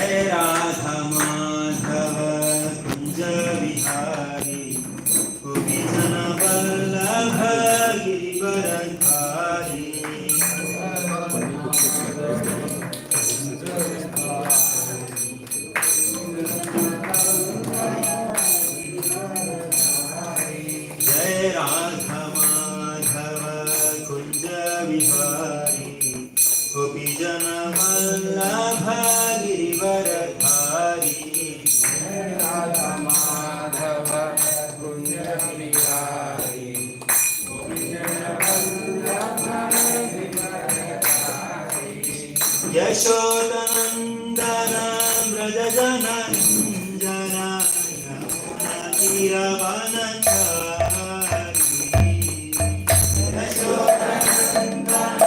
जय राधा माधव कुंज विहारी गोपी जन वल्लभ गिरिवरधारी जय राधा माधव कुंज विहारी गोपी जन वल्लभ गिरिवरधारी जय राधा माधव कुंज विहारी गोपी जन वल्लभ गिरिवरधारी यशोदनंदन व्रज जन रंजना यमुना तीरवनचारी यशोदनंदन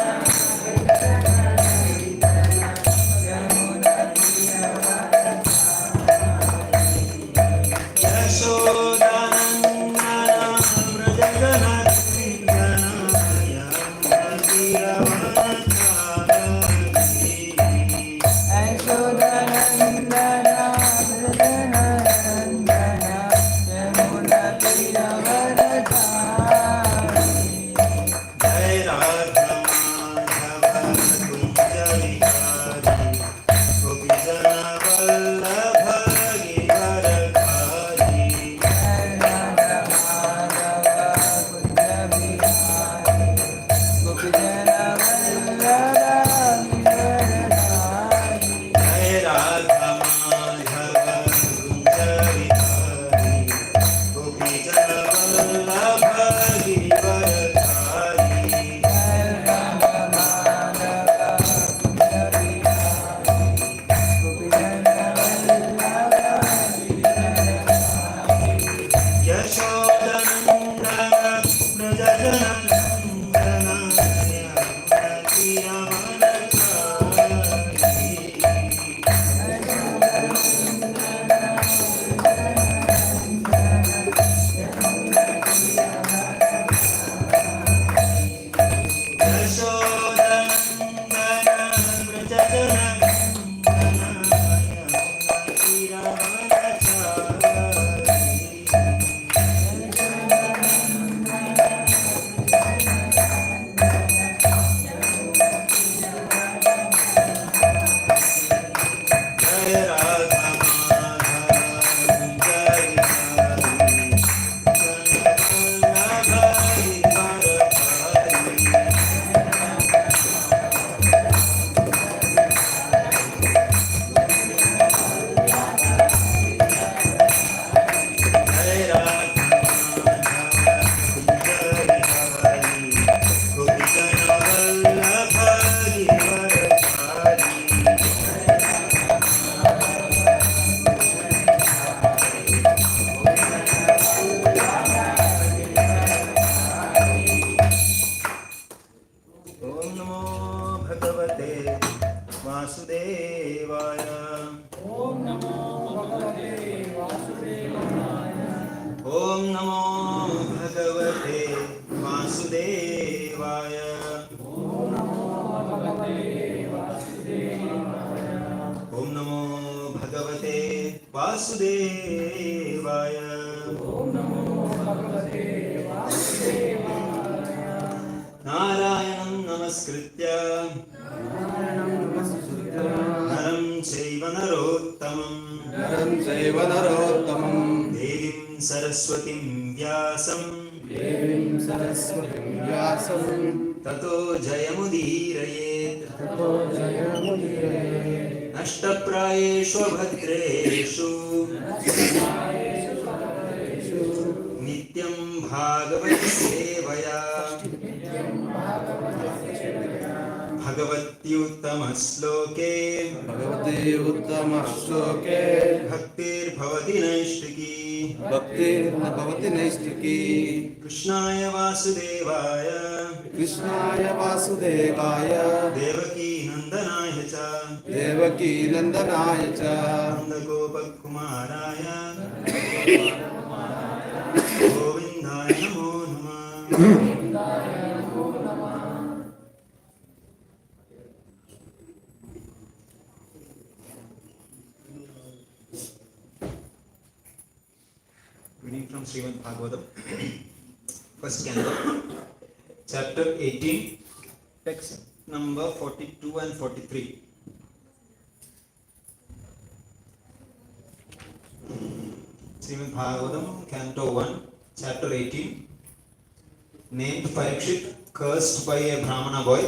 वासुदेवाय नारायणं नमस्कृत्य नरं चैव नरोत्तमं देवीं सरस्वतीं व्यासं ततो जयमुदीरयेत् नष्टप्रायेषु भद्रेषु नित्यं भागवत सेवया भगवती उत्तमश्लोके भक्तिर्भवति नैष्टिकी कृष्णाय वासुदेवाय देवकी नंदनाय च नंदगोपकुमाराय गोविंदाय नमो नमः। Srimad Bhagavatam, first canto, chapter 18, text number 42 and 43. Srimad Bhagavatam, canto 1, chapter 18, named Parikshit, cursed by a Brahmana boy,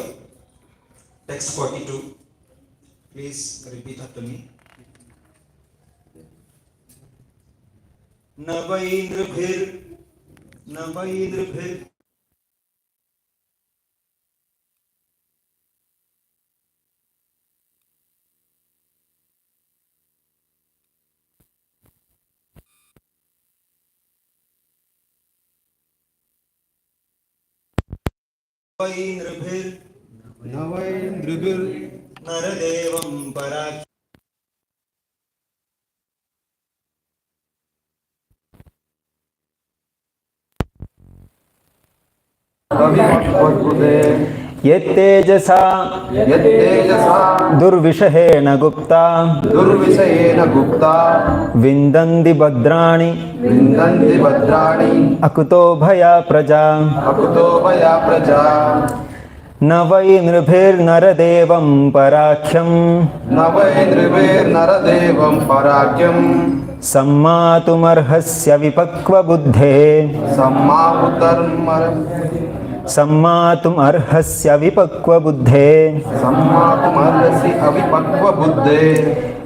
text 42. Please repeat after me. Navaindrabhir Navaindribir Naradevam Parak यत्तेजसा दुर्विषहेण Gupta विन्दन्ति भद्राणि अकुतो भया प्रजा न वै नृभिर्नरदेवं पराख्यम् सम्मातुमर्हस्य विपक्वबुद्धे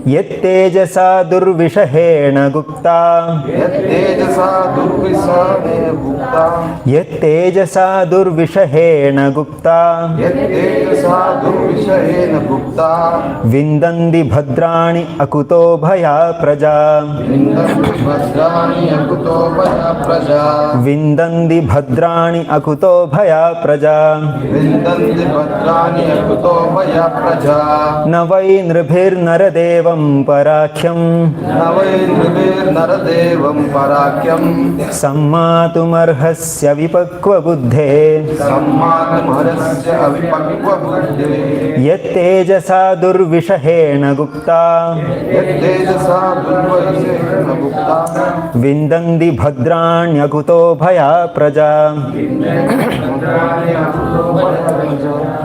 यत्तेजसा दुर्विषहेण गुप्ता विन्दन्ति भद्राणि अकुतो भया प्रजा विन्दन्ति भद्राणि अकुतो भया प्रजा न वै नृभिर्नरदेवं पराख्यम् सम्मातुमर्हस्य विपक्वबुद्धे यत्तेजसा दुर्विषहेण गुप्ता विन्दन्ति भद्राण्यकुतो भया प्रजा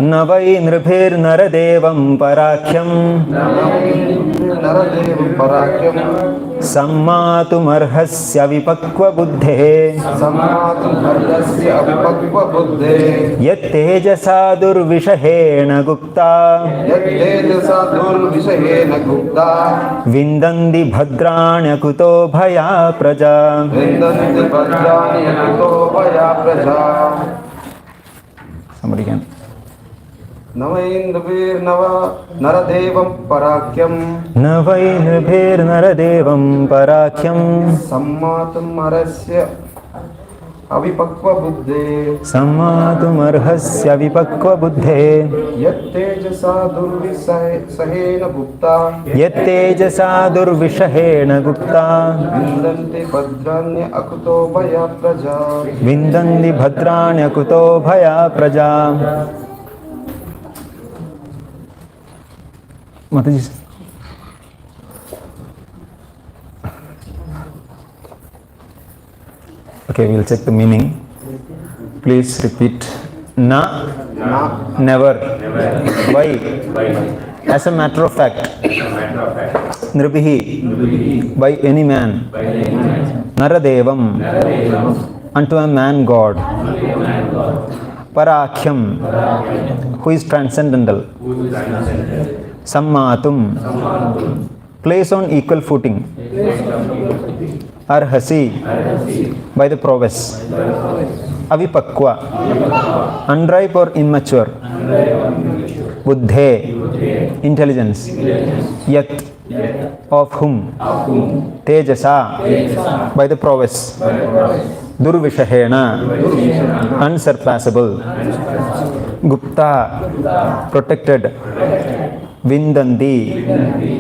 न वै नृभिर्नरदेवं पराख्यम् सम्मातुमर्हस्य विपक्वबुद्धे यत्तेजसा दुर्विषहेण गुप्ता विन्दन्ति भद्राण्यकुतो भया प्रजा Somebody can. नवैन्द्रभिर्नरदेवं पराख्यम् सम्मातुमर्हस्य विपक्वबुद्धे यत्तेजसा दुर्विषहेण गुप्ता विन्दन्ति भद्राण्यकुतो भया प्रजा Mataji. Okay, we'll check the meaning. Please repeat. Na, never. Why? As a matter of fact. Nribihi, by any man. Naradevam, unto a man God. Parakhyam, who is transcendental. Sammatum, place on equal footing. Arhasi, by the prowess. Avipakwa, unripe or immature. Buddhe, intelligence. Yat, of whom. Tejasa, by the prowess. Durvishahena, unsurpassable. Gupta, protected. Vindanti,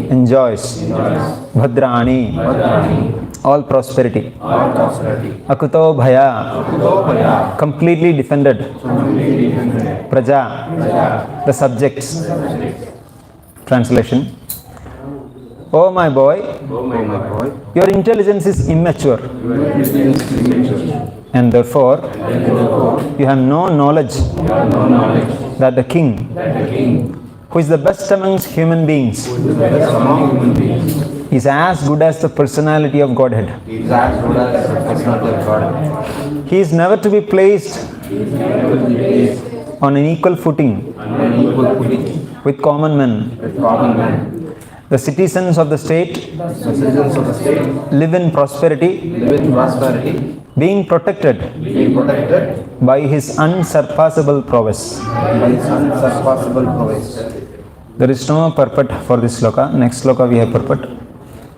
enjoys. Bhadrani, all prosperity. Akuto bhaya, completely defended. Praja, the subjects. Translation. O my boy, O my boy, your intelligence is immature, your intelligence is immature, and therefore and therefore you have no knowledge you have no knowledge that the king, who is the best amongst human beings, who is the best among human beings, is as good as the personality of Godhead. is as good as the personality of God. He is never to be placed He is never to be placed on an equal footing on an equal footing with common men. with common men. The citizens of the state The citizens of the state live in prosperity, live in prosperity, being protected being protected by his unsurpassable prowess. by his unsurpassable prowess. There is no purport for this sloka. Next sloka we have purport.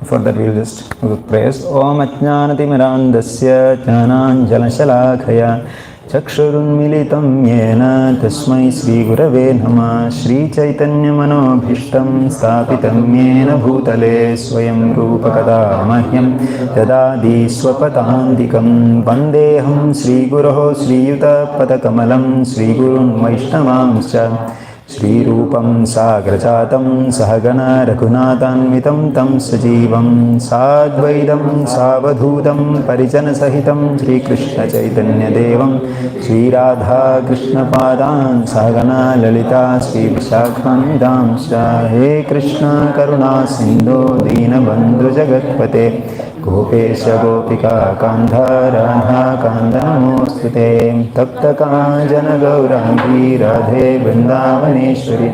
For that we will just do prayers. Om Ajnanatimirandasya Jnananjalashalakaya Chakshurunmilitam Yena Tasmai Sri Gurave Namah Shri Chaitanya Manobhishtam Stapitam Yena Bhutale Swayam Rupakada Mahyam Dadadi Swapatantikam Vandeham Sri Guroho Sri Yuta Padakamalam Sri Gurun Vaishnavamscha Shri Rupam Sagrajatam Sahagana Raghunathanvitam Tam Sajivam Sadvaidam Savadhutam Parijana Sahitam Shri Krishna Chaitanya Devam Shri Radha Krishna Padan Sahagana Lalita Shri Vishakhanidam Shra He Krishna Karuna Sindhu Dina Bandhu Jagatpate Gopesha Gopika Kandha Radha Kanda Namostute Tapta Kanjana Gaurangi Radhe Vrindavaneshwari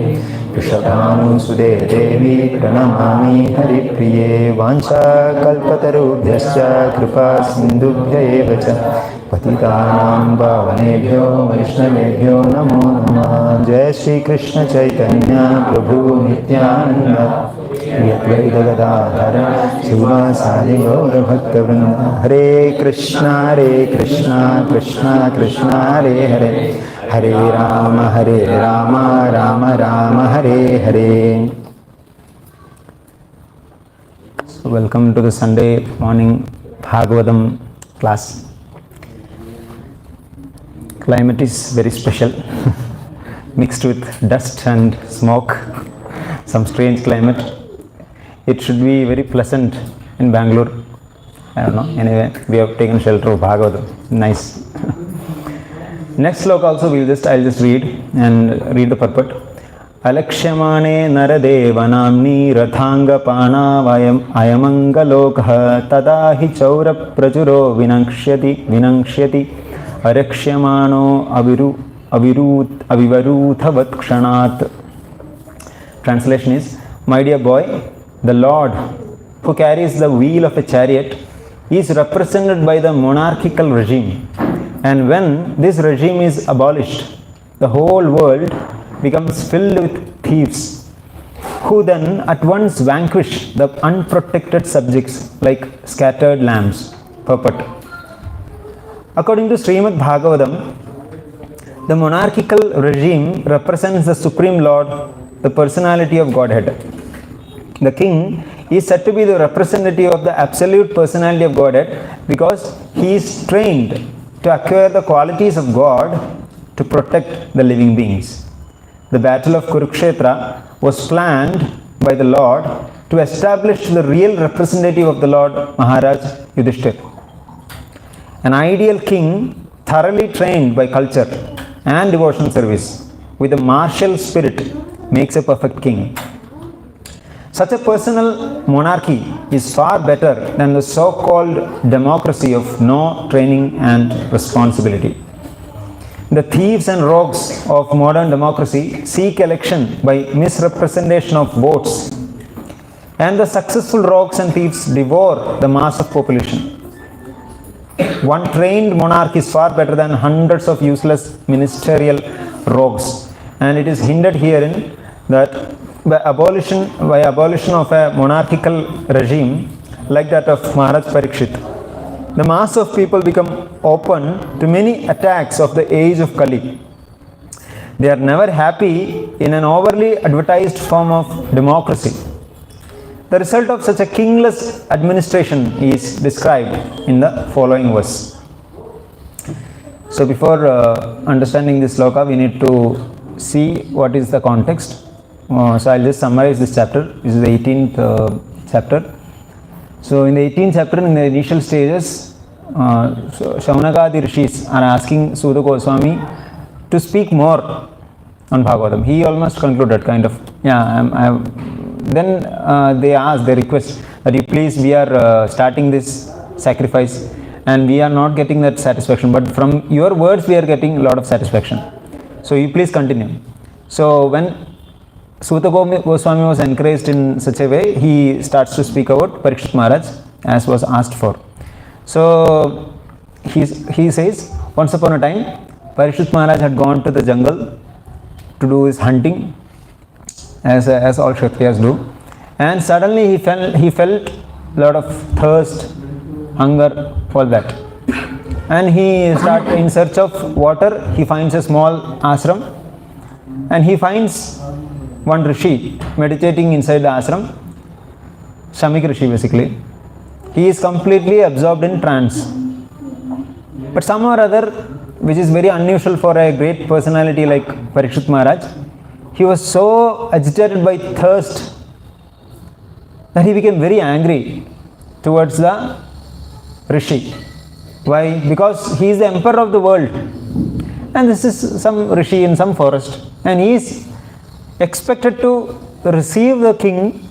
Vrishabhanusude Devi Pranamami Haripriye Vancha Kalpatarubhyascha Kripa Sindubhya Evacha Patitanam Bhavanebhyo Vaishnavebhyo Namo Namah Jai Shri Krishna Chaitanya Prabhu Nityananda Advaita Gadadhara Srivasadi Gaura Bhakta Vrinda Hare Krishna Krishna Krishna Hare Hare Hare Rama Rama Rama Hare Hare. So welcome to the Sunday morning Bhagavatam class. Climate is very special, mixed with dust and smoke, some strange climate. It should be very pleasant in Bangalore. I don't know. Anyway, we have taken shelter of Bhagavatam. Nice. Next sloka also I'll just read and read the purport. Alakshyamane naradevanamni rathanga pana ayamangalokah tadahi chaura prachuro vinangshyati arakshymano avivaruthavat kshanat. Translation is, my dear boy, the Lord who carries the wheel of a chariot is represented by the monarchical regime. And when this regime is abolished, the whole world becomes filled with thieves, who then at once vanquish the unprotected subjects like scattered lambs. Purport. According to Srimad Bhagavatam, the monarchical regime represents the Supreme Lord, the personality of Godhead. The king is said to be the representative of the absolute personality of Godhead because he is trained to acquire the qualities of God to protect the living beings. The battle of Kurukshetra was planned by the Lord to establish the real representative of the Lord, Maharaj Yudhishthira. An ideal king, thoroughly trained by culture and devotional service, with a martial spirit, makes a perfect king. Such a personal monarchy is far better than the so-called democracy of no training and responsibility. The thieves and rogues of modern democracy seek election by misrepresentation of votes, and the successful rogues and thieves devour the mass of population. One trained monarch is far better than hundreds of useless ministerial rogues, and it is hinted herein that by abolition of a monarchical regime like that of Maharaj Parikshit, the mass of people become open to many attacks of the age of Kali. They are never happy in an overly advertised form of democracy. The result of such a kingless administration is described in the following verse. So before understanding this sloka, we need to see what is the context. So I'll just summarize this chapter. This is the 18th chapter. So in the 18th chapter, in the initial stages, Shaunakadi rishis are asking Suda Goswami to speak more on Bhagavatam. He almost concluded, kind of. Then they request that you please, we are starting this sacrifice and we are not getting that satisfaction, but from your words we are getting a lot of satisfaction. So you please continue. So when Suta Goswami was encouraged in such a way, he starts to speak about Parikshit Maharaj as was asked for. So he says, once upon a time, Parikshit Maharaj had gone to the jungle to do his hunting, as all Kshatriyas do, and suddenly he felt a lot of thirst, hunger, all that, and he started in search of water. He finds a small ashram and he finds one rishi meditating inside the ashram, Shamik Rishi basically. He is completely absorbed in trance, but somehow or other, which is very unusual for a great personality like Parikshit Maharaj, he was so agitated by thirst that he became very angry towards the rishi. Why? Because he is the emperor of the world, and this is some rishi in some forest, and he is expected to receive the king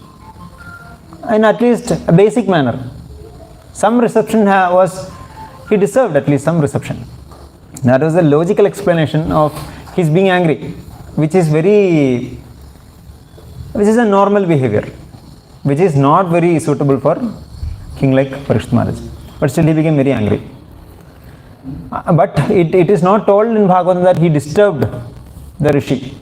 in at least a basic manner. Some reception he deserved at least some reception. That was the logical explanation of his being angry, which is a normal behavior, which is not very suitable for king like Parikshit Maharaj. But still he became very angry. But it is not told in Bhagavatam that he disturbed the rishi.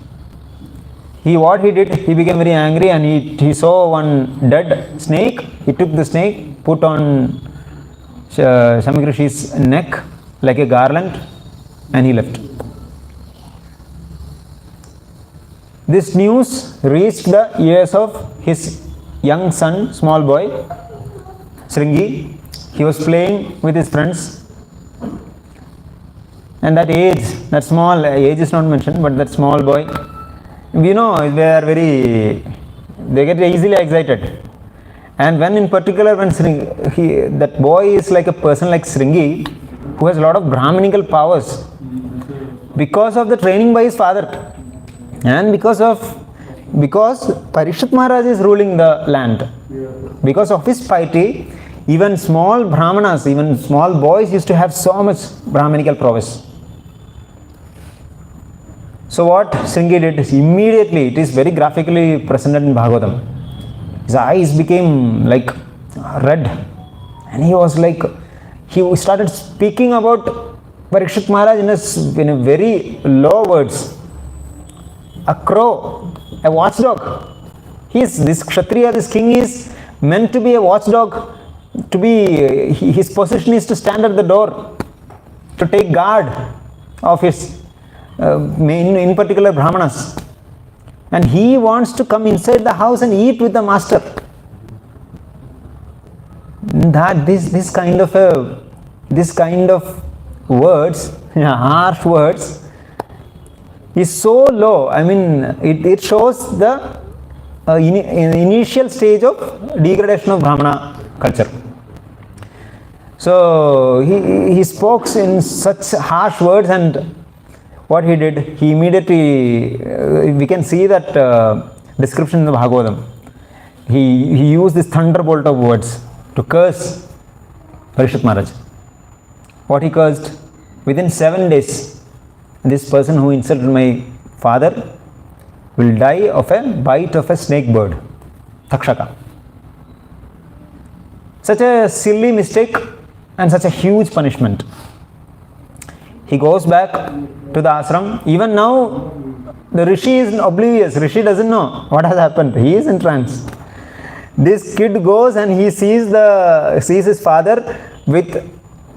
What he did, he became very angry and he saw one dead snake. He took the snake, put on Shamik Rishi's neck like a garland, and he left. This news reached the ears of his young son, small boy, Sringi. He was playing with his friends, and that small age is not mentioned, but that small boy, we know they get easily excited. And when in particular, when that boy is like a person like Sringi, who has a lot of Brahminical powers, because of the training by his father, and because Parikshit Maharaj is ruling the land, because of his piety, even small Brahmanas, even small boys used to have so much Brahminical prowess. So what Sringi did is immediately, it is very graphically presented in Bhagavatam, his eyes became like red, and he started speaking about Parikshit Maharaj in a very low words. A crow, a watchdog. This Kshatriya, this king is meant to be a watchdog, his position is to stand at the door, to take guard of his, in particular Brahmanas. And he wants to come inside the house and eat with the master. This kind of words, harsh words, is so low. I mean, it shows the initial stage of degradation of Brahmana culture. So he spoke in such harsh words, and what he did, he immediately, we can see that description in the Bhagavatam. He used this thunderbolt of words to curse Parikshit Maharaj. What he cursed? Within 7 days, this person who insulted my father will die of a bite of a snake bird, Takshaka. Such a silly mistake and such a huge punishment. He goes back to the ashram. Even now, the rishi is oblivious. Rishi doesn't know what has happened. He is in trance. This kid goes and he sees his father with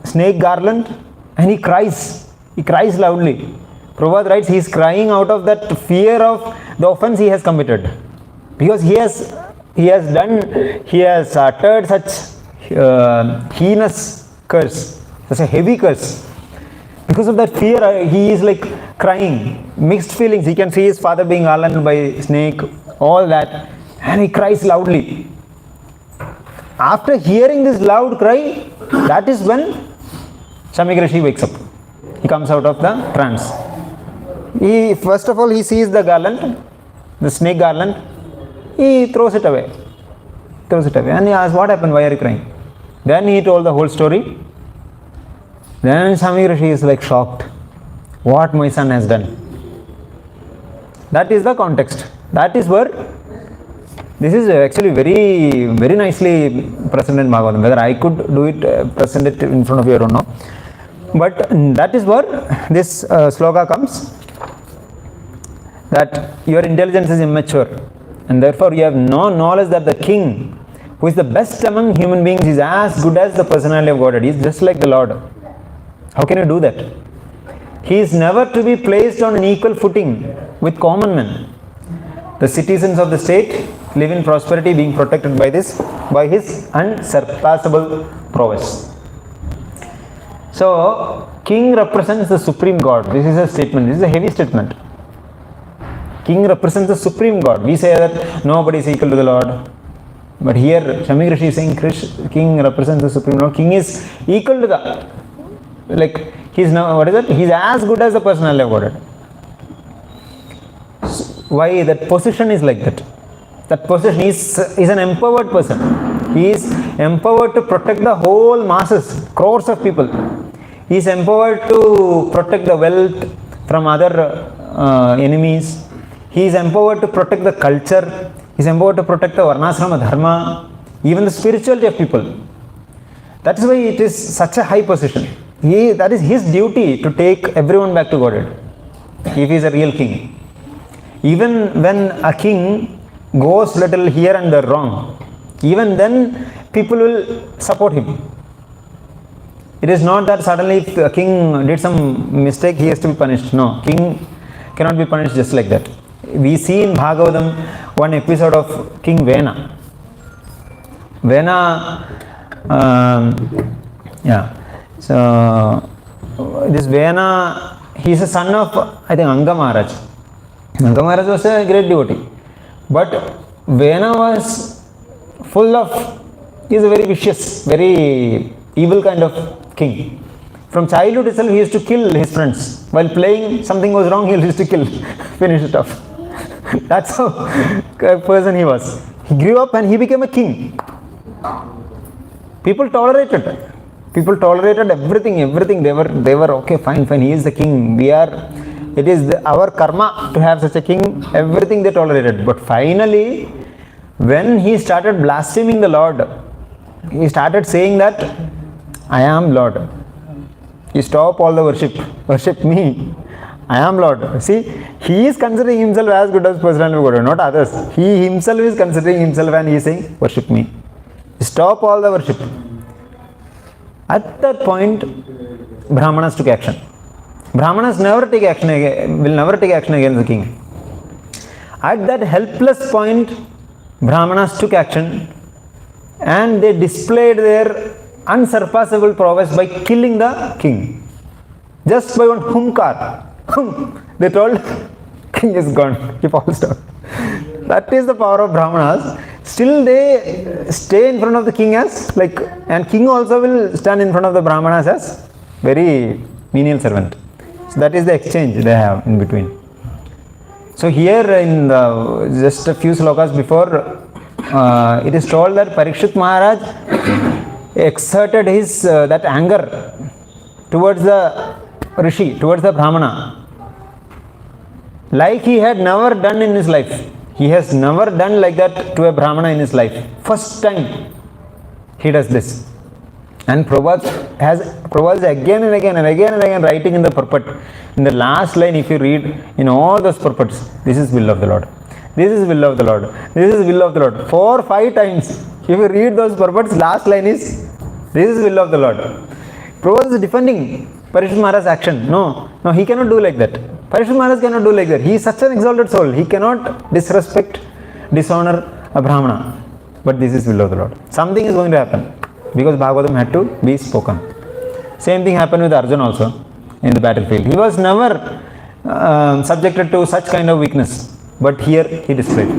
snake garland, and he cries. He cries loudly. Prabhupada writes, he is crying out of that fear of the offense he has committed, because he has uttered such heinous curse, such a heavy curse. Because of that fear, he is like crying, mixed feelings. He can see his father being garlanded by snake, all that, and he cries loudly. After hearing this loud cry, that is when Shamik Rishi wakes up. He comes out of the trance. First of all, he sees the garland, the snake garland. He throws it away. And he asks, what happened? Why are you crying? Then he told the whole story. Then Shamik Rishi is like shocked. What my son has done. That is the context. That is where this is actually very, very nicely presented in Bhagavatam. Whether I could do it, present it in front of you, I don't know. But that is where this sloka comes. That your intelligence is immature. And therefore you have no knowledge that the king, who is the best among human beings, is as good as the personality of Godhead. He is just like the Lord. How can you do that? He is never to be placed on an equal footing with common men. The citizens of the state live in prosperity, being protected by his unsurpassable prowess. So, king represents the supreme God. This is a statement. This is a heavy statement. King represents the supreme God. We say that nobody is equal to the Lord. But here, Shamik Rishi is saying king represents the supreme Lord. King is equal to the, like, he's now, what is it? He's as good as the personality of Godhead. Why? That position is like that. That position is an empowered person. He is empowered to protect the whole masses, crores of people. He is empowered to protect the wealth from other enemies. He is empowered to protect the culture. He is empowered to protect the varnasrama dharma, even the spirituality of people. That is why it is such a high position. That is his duty to take everyone back to Godhead, if he is a real king. Even when a king goes little here and there wrong, even then people will support him. It is not that suddenly if a king did some mistake, he has to be punished. No, king cannot be punished just like that. We see in Bhagavatam one episode of King Vena. So this Vena, he is a son of, I think, Anga Maharaj. Anga Maharaj was a great devotee. But Vena was full of, he is a very vicious, very evil kind of king. From childhood itself, he used to kill his friends. While playing, something was wrong, he used to kill, finish it off. That's how a person he was. He grew up and he became a king. People tolerated everything. They were okay, fine. He is the king. It is our karma to have such a king. Everything they tolerated. But finally, when he started blaspheming the Lord, he started saying that I am Lord. You stop all the worship me. I am Lord. See, he is considering himself as good as personality of God, not others. He himself is considering himself and he is saying, worship me. Stop all the worship. At that point, Brahmanas took action. Brahmanas will never take action against the king. At that helpless point, Brahmanas took action and they displayed their unsurpassable prowess by killing the king. Just by one humkar. They told, king is gone. He falls down. That is the power of Brahmanas. Still they stay in front of the king as like, and king also will stand in front of the Brahmanas as very menial servant. So that is the exchange they have in between. So here in just a few slokas before, it is told that Parikshit Maharaj exerted his that anger towards the Rishi, towards the Brahmana, like he had never done in his life. He has never done like that to a Brahmana in his life. First time he does this. And Prabhupada is again and again writing in the purport. In the last line, if you read in all those purports, this is will of the Lord. This is will of the Lord. This is will of the Lord. 4 or 5 times. If you read those purports, last line is this is will of the Lord. Prabhupada is defending Parikshit Maharaj's action. No, he cannot do like that. Parikshit Maharaj cannot do like that. He is such an exalted soul. He cannot disrespect, dishonor a Brahmana. But this is will of the Lord. Something is going to happen. Because Bhagavatam had to be spoken. Same thing happened with Arjuna also in the battlefield. He was never subjected to such kind of weakness. But here he displayed.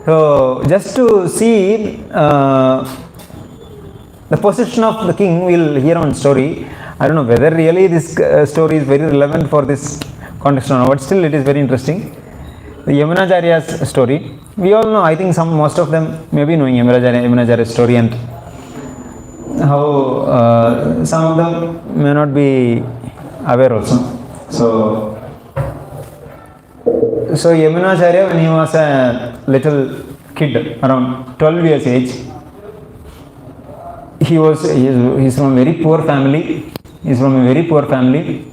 So just to see the position of the king, we'll hear one story. I don't know whether really this story is very relevant for this context or not, but still it is very interesting. The Yamunacharya's story. We all know, I think most of them may be knowing Yamunacharya's story and how some of them may not be aware also. So Yamunacharya, when he was a little kid, around 12 years age, he's from a very poor family. He's from a very poor family,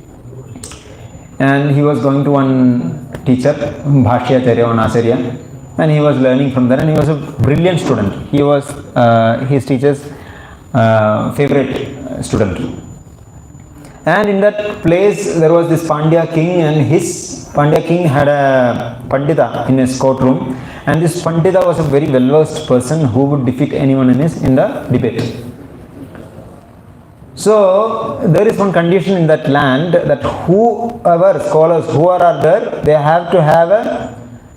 and he was going to one teacher, Bhashyacharya, one Acharya, and he was learning from there, and he was a brilliant student. He was his teacher's favorite student. And in that place there was this Pandya king, and his Pandya king had a Pandita in his courtroom, and this Pandita was a very well-versed person who would defeat anyone in the debate. So there is one condition in that land that whoever scholars who are there, they have to have a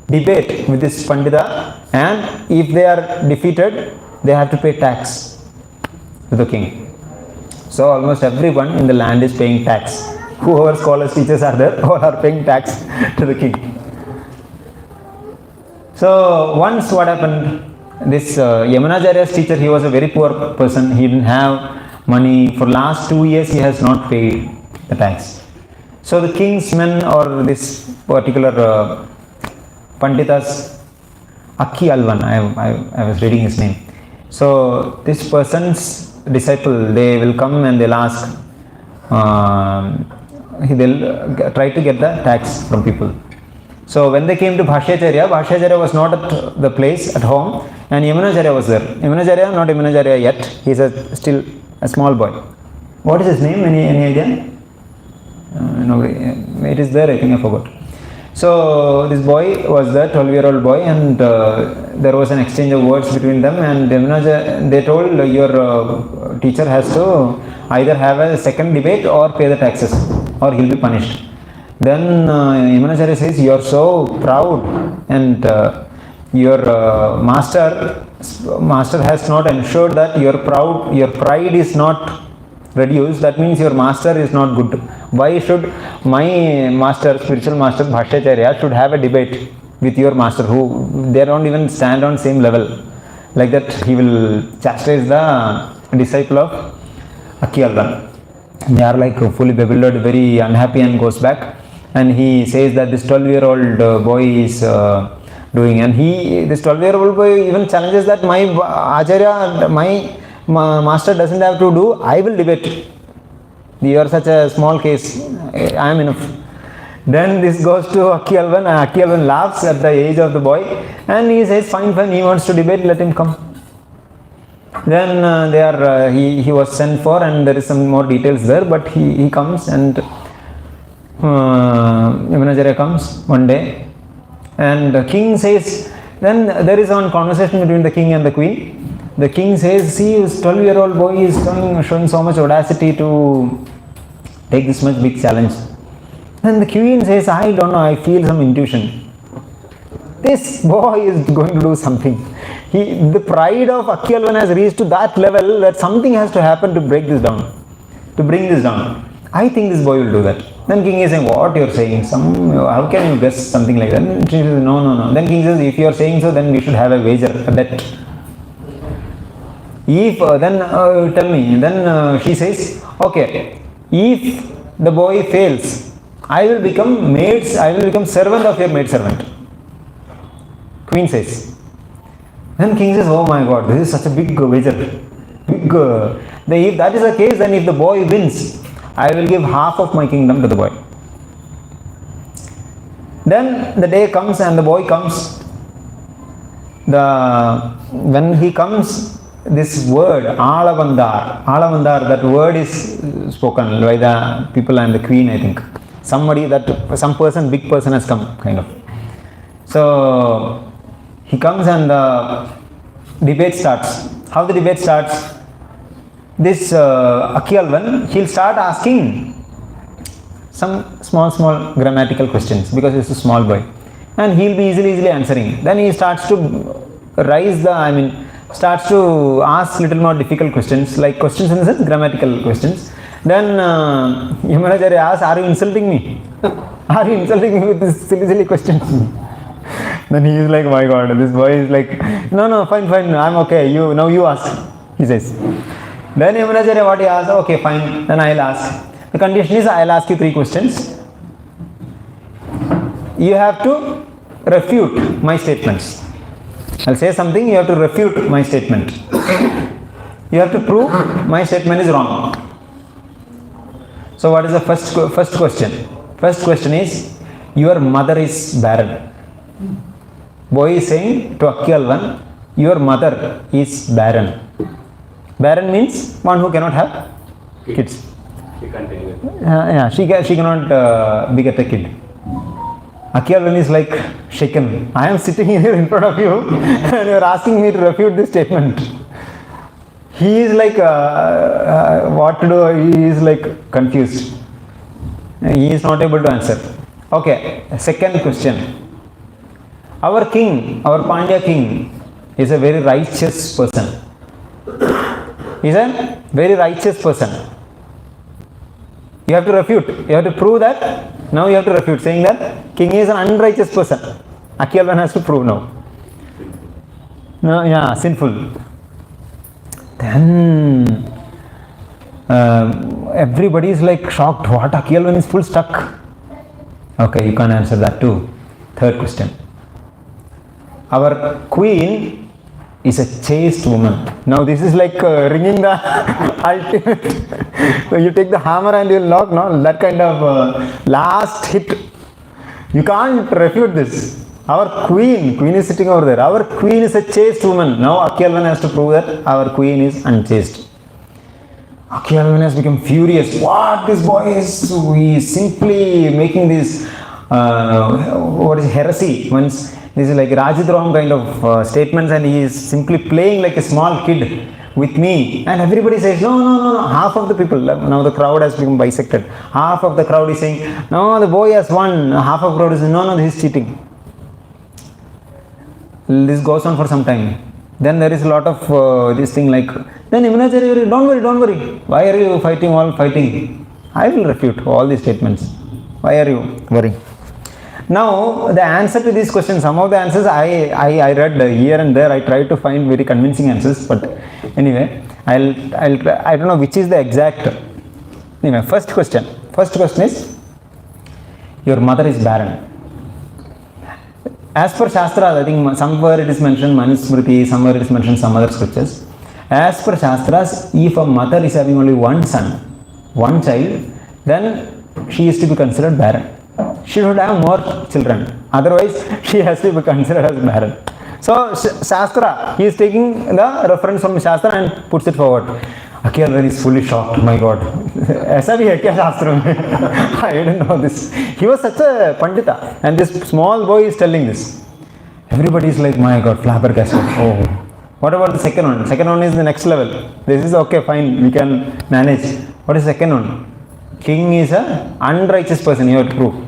debate with this Pandita, and if they are defeated, they have to pay tax to the king. So almost everyone in the land is paying tax. Whoever scholars, teachers are there, all are paying tax to the king. So once what happened, this Yamunacharya's teacher, he was a very poor person. He didn't have money. For last 2 years he has not paid the tax. So the king's men, or this particular Pandita's Akki Alvan, I was reading his name. So this person's disciple, they will come and they'll ask, they'll try to get the tax from people. So when they came to Bhashyacharya, Bhashyacharya was not at the place, at home, and Yamunacharya was there. Yamunacharya, not Yamunacharya yet, he's still a small boy. What is his name? Any idea? No, it is there, I think I forgot. So this boy was there, 12-year-old boy, and there was an exchange of words between them, and they told, your teacher has to either have a second debate or pay the taxes, or he'll be punished. Then Yamunacharya says, you are so proud, and your master has not ensured that your pride is not reduced. That means your master is not good. Why should my master, spiritual master Bhashyacharya, should have a debate with your master, who they don't even stand on same level? Like that, he will chastise the disciple of Akki Alvan. They are like fully bewildered, very unhappy, and goes back, and he says that this 12-year-old boy is doing, and this 12-year-old boy even challenges that my Acharya, my master doesn't have to do, I will debate. You are such a small case, I am enough. Then this goes to Akki Alvan, and Akki Alvan laughs at the age of the boy, and he says, fine, he wants to debate, let him come. Then he was sent for, and there is some more details there, but he comes, and Yamunacharya comes one day, and the king says, then there is one conversation between the king and the queen. The king says, see, this 12-year-old boy is showing so much audacity to take this much big challenge. Then the queen says, I don't know, I feel some intuition. This boy is going to do something. The pride of Akki Alvan has reached to that level that something has to happen to break this down, to bring this down. I think this boy will do that. Then king is saying, what you are saying? How can you guess something like that? Then she says, no. Then king says, if you are saying so, then we should have a wager, a bet. If tell me. Then she says, okay, if the boy fails, I will become servant of your maid servant. Queen says. Then king says, oh my God, this is such a big wager. If that is the case, then if the boy wins, I will give half of my kingdom to the boy. Then the day comes and the boy comes. When he comes, this word, Alavandar, that word is spoken by the people and the queen, I think. Big person has come, kind of. So he comes and the debate starts. How the debate starts? This Akki Alvan, he'll start asking some small grammatical questions because he's a small boy, and he'll be easily answering. Then he starts to starts to ask little more difficult questions, like questions in the sense grammatical questions. Then Yamunacharya asks, are you insulting me? Are you insulting me with these silly questions? Then he is like, my God, this boy is like, no, fine, I'm okay. Now you ask, he says. Then Yamunacharya, what he asks, okay, fine, then I'll ask. The condition is, I'll ask you 3 questions. You have to refute my statements. I'll say something, you have to refute my statement. You have to prove my statement is wrong. So what is the first question? First question is, your mother is barren. Boy is saying to Akhyalvan, your mother is barren. Barren means one who cannot have kids. She continues. She cannot beget a kid. Akhyalvan is like shaken. I am sitting here in front of you and you are asking me to refute this statement. He is like, what to do? He is like confused. He is not able to answer. Okay, second question. Our king, our Pandya king, is a very righteous person. He is a very righteous person. You have to refute. You have to prove that. Now you have to refute, saying that king is an unrighteous person. Akhyalvan has to prove now. No, yeah, sinful. Then everybody is like shocked. What? Akhyalvan is full stuck. Okay, you can answer that too. Third question. Our queen is a chaste woman. Now this is like ringing the ultimate. So you take the hammer and you will knock, no? That kind of last hit. You can't refute this. Our queen is sitting over there. Our queen is a chaste woman. Now Akhyalvan has to prove that our queen is unchaste. Akhyalvan has become furious. What this boy is? He is simply making this heresy. Once this is like Rajadroham kind of statements, and he is simply playing like a small kid with me. And everybody says, no. Half of the people, now the crowd has become bisected. Half of the crowd is saying, no, the boy has won. Half of the crowd is saying, no, this is cheating. This goes on for some time. Then there is a lot of this thing like, then Yamunacharya, don't worry. Why are you fighting? I will refute all these statements. Why are you worrying? Now, the answer to these questions, some of the answers I read here and there. I tried to find very convincing answers, but anyway, I'll try. I don't know which is the exact. Anyway, first question is, your mother is barren. As per Shastras, I think somewhere it is mentioned Manusmriti, somewhere it is mentioned some other scriptures. As per Shastras, if a mother is having only one son, one child, then she is to be considered barren. She should have more children. Otherwise, she has to be considered as barren. So, Shastra, he is taking the reference from Shastra and puts it forward. Akhyalvan is fully shocked. My God. Aisa bhi hai kya Shastra mein? I didn't know this. He was such a Pandita. And this small boy is telling this. Everybody is like, my God, flabbergasted. Oh. What about the second one? Second one is the next level. This is okay, fine. We can manage. What is the second one? King is an unrighteous person, you have to prove.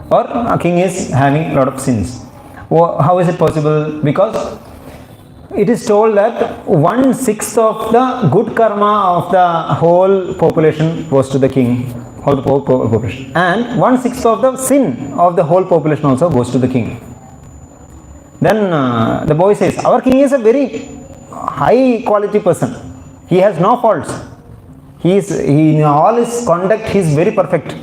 Or a king is having a lot of sins. How is it possible? Because it is told that 1/6 of the good karma of the whole population goes to the king, whole population, and 1/6 of the sin of the whole population also goes to the king. Then the boy says, our king is a very high quality person. He has no faults. In all his conduct, he is very perfect.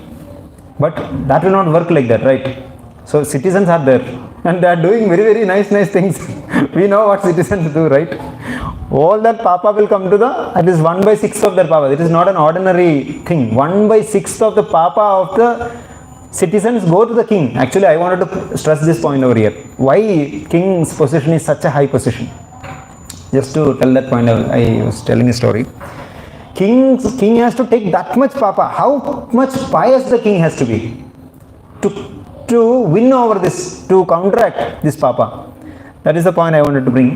But that will not work like that, right? So citizens are there and they are doing very, very nice things. We know what citizens do, right? All that papa will come to it is 1/6 of their papa. It is not an ordinary thing. 1/6 of the papa of the citizens go to the king. Actually, I wanted to stress this point over here. Why king's position is such a high position? Just to tell that point, I was telling a story. King has to take that much papa. How much pious the king has to be to win over this, to counteract this papa. That is the point I wanted to bring.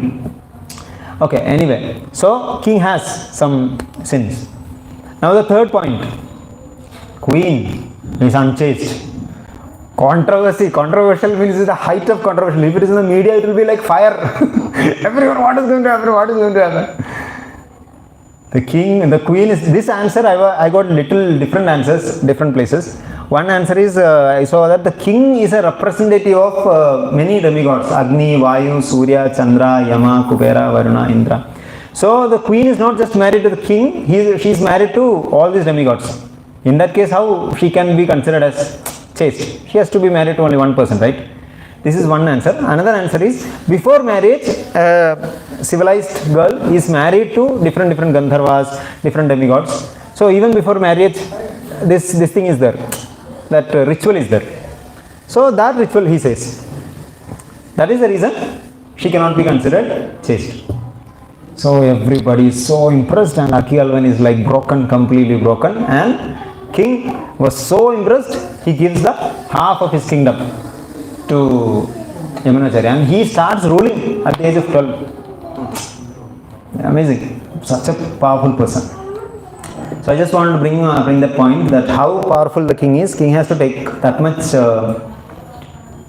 Okay, anyway, so king has some sins. Now the third point, queen is unchaste. Controversial means the height of controversial. If it is in the media, it will be like fire. Everyone, what is going to happen? What is going to happen? The king and the queen is this answer. I got little different answers, different places. One answer is I saw that the king is a representative of many demigods: Agni, Vayu, Surya, Chandra, Yama, Kubera, Varuna, Indra. So the queen is not just married to the king; she is married to all these demigods. In that case, how she can be considered as chaste? She has to be married to only one person, right? This is one answer. Another answer is before marriage, a civilized girl is married to different Gandharvas, different demigods. So even before marriage, this thing is there. That ritual is there. So that ritual, he says, that is the reason she cannot be considered chaste. So everybody is so impressed, and Akhialvan is like broken, completely broken, and king was so impressed, he gives the half of his kingdom to Yamunacharya, and he starts ruling at the age of 12. Amazing, such a powerful person. So I just want to bring that point, that how powerful the king is. King has to take that much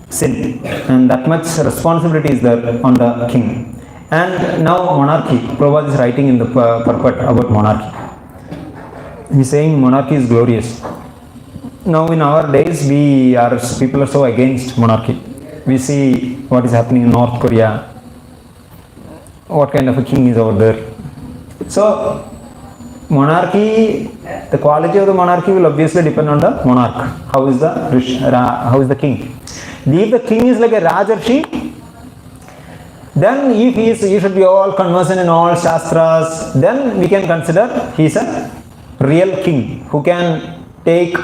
sin, and that much responsibility is there on the king. And now monarchy. Prabhupada is writing in the purport about monarchy. He is saying monarchy is glorious. Now in our days, people are so against monarchy. We see what is happening in North Korea. What kind of a king is over there? So monarchy, the quality of the monarchy will obviously depend on the monarch. How is the king? If the king is like a Rajarshi, then if he should be all conversant in all shastras, then we can consider he is a real king who can take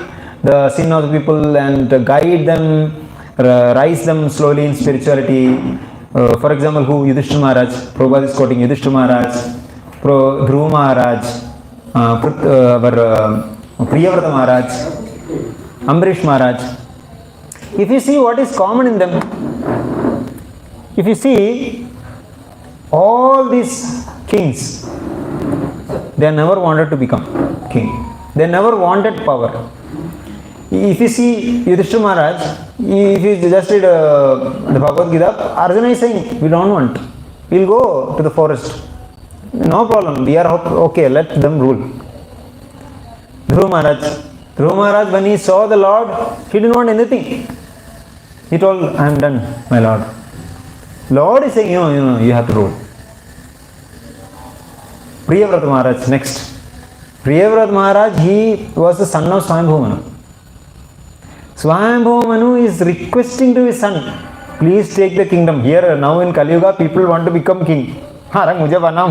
the sin of the people and guide them, rise them slowly in spirituality. For example, Yudhishthira Maharaj, Prabhupada is quoting Yudhishthira Maharaj, Dhruva Maharaj, Priyavrata Maharaj, Ambarish Maharaj. If you see what is common in them, if you see all these kings, they never wanted to become king. They never wanted power. If you see Yudhishthira Maharaj, if you just read the Bhagavad Gita, Arjuna is saying, we don't want. We'll go to the forest. No problem. We are okay. Let them rule. Dhruva Maharaj, when he saw the Lord, he didn't want anything. He told, I am done, my Lord. Lord is saying, you have to rule. Priyavrata Maharaj, next. Priyavrata Maharaj, he was the son of Swayambhu Manu. Swayambhu Manu is requesting to his son, please take the kingdom. Here, now in Kali Yuga, people want to become king. मुझे बनाओ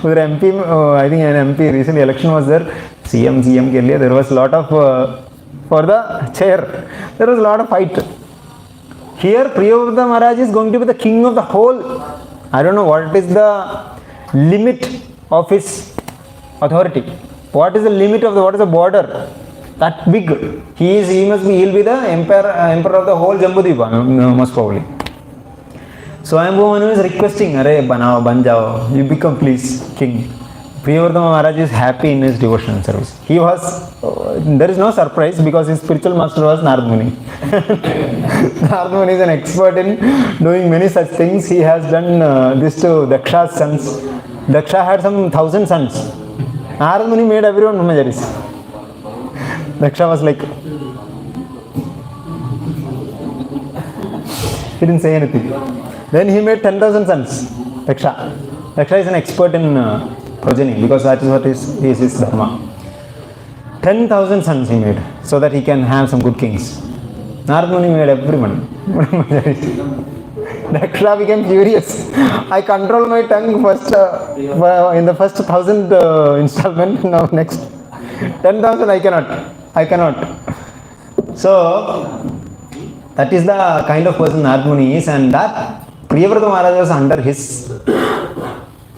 उधर MP, I think an MP recent election was there, CM के लिए there was lot of for the chair, there was a lot of fight. Here Priyavrata Maharaj is going to be the king of the whole. I don't know what is the limit of his authority, what is the limit of what is the border, that big. He'll be the emperor of the whole Jambudvipa, most probably. Swayambhu Manu is requesting, banao, ban jao, you become please king. Priyavrata Maharaj is happy in his devotion and service. He was, there is no surprise because his spiritual master was Narad Muni. Narad Muni is an expert in doing many such things. He has done this to Daksha's sons. Daksha had some 1,000 sons. Narad Muni made everyone brahmacharis. Daksha was like, he didn't say anything. Then he made 10,000 sons. Daksha is an expert in progeny because that is what is his dharma. 10,000 sons he made so that he can have some good kings. Narad Muni made everyone. Daksha became furious. I control my tongue first in the first 1,000 installment. Now next 10,000 I cannot. So that is the kind of person Narad Muni is, and that Priyavrata Maharaj was under his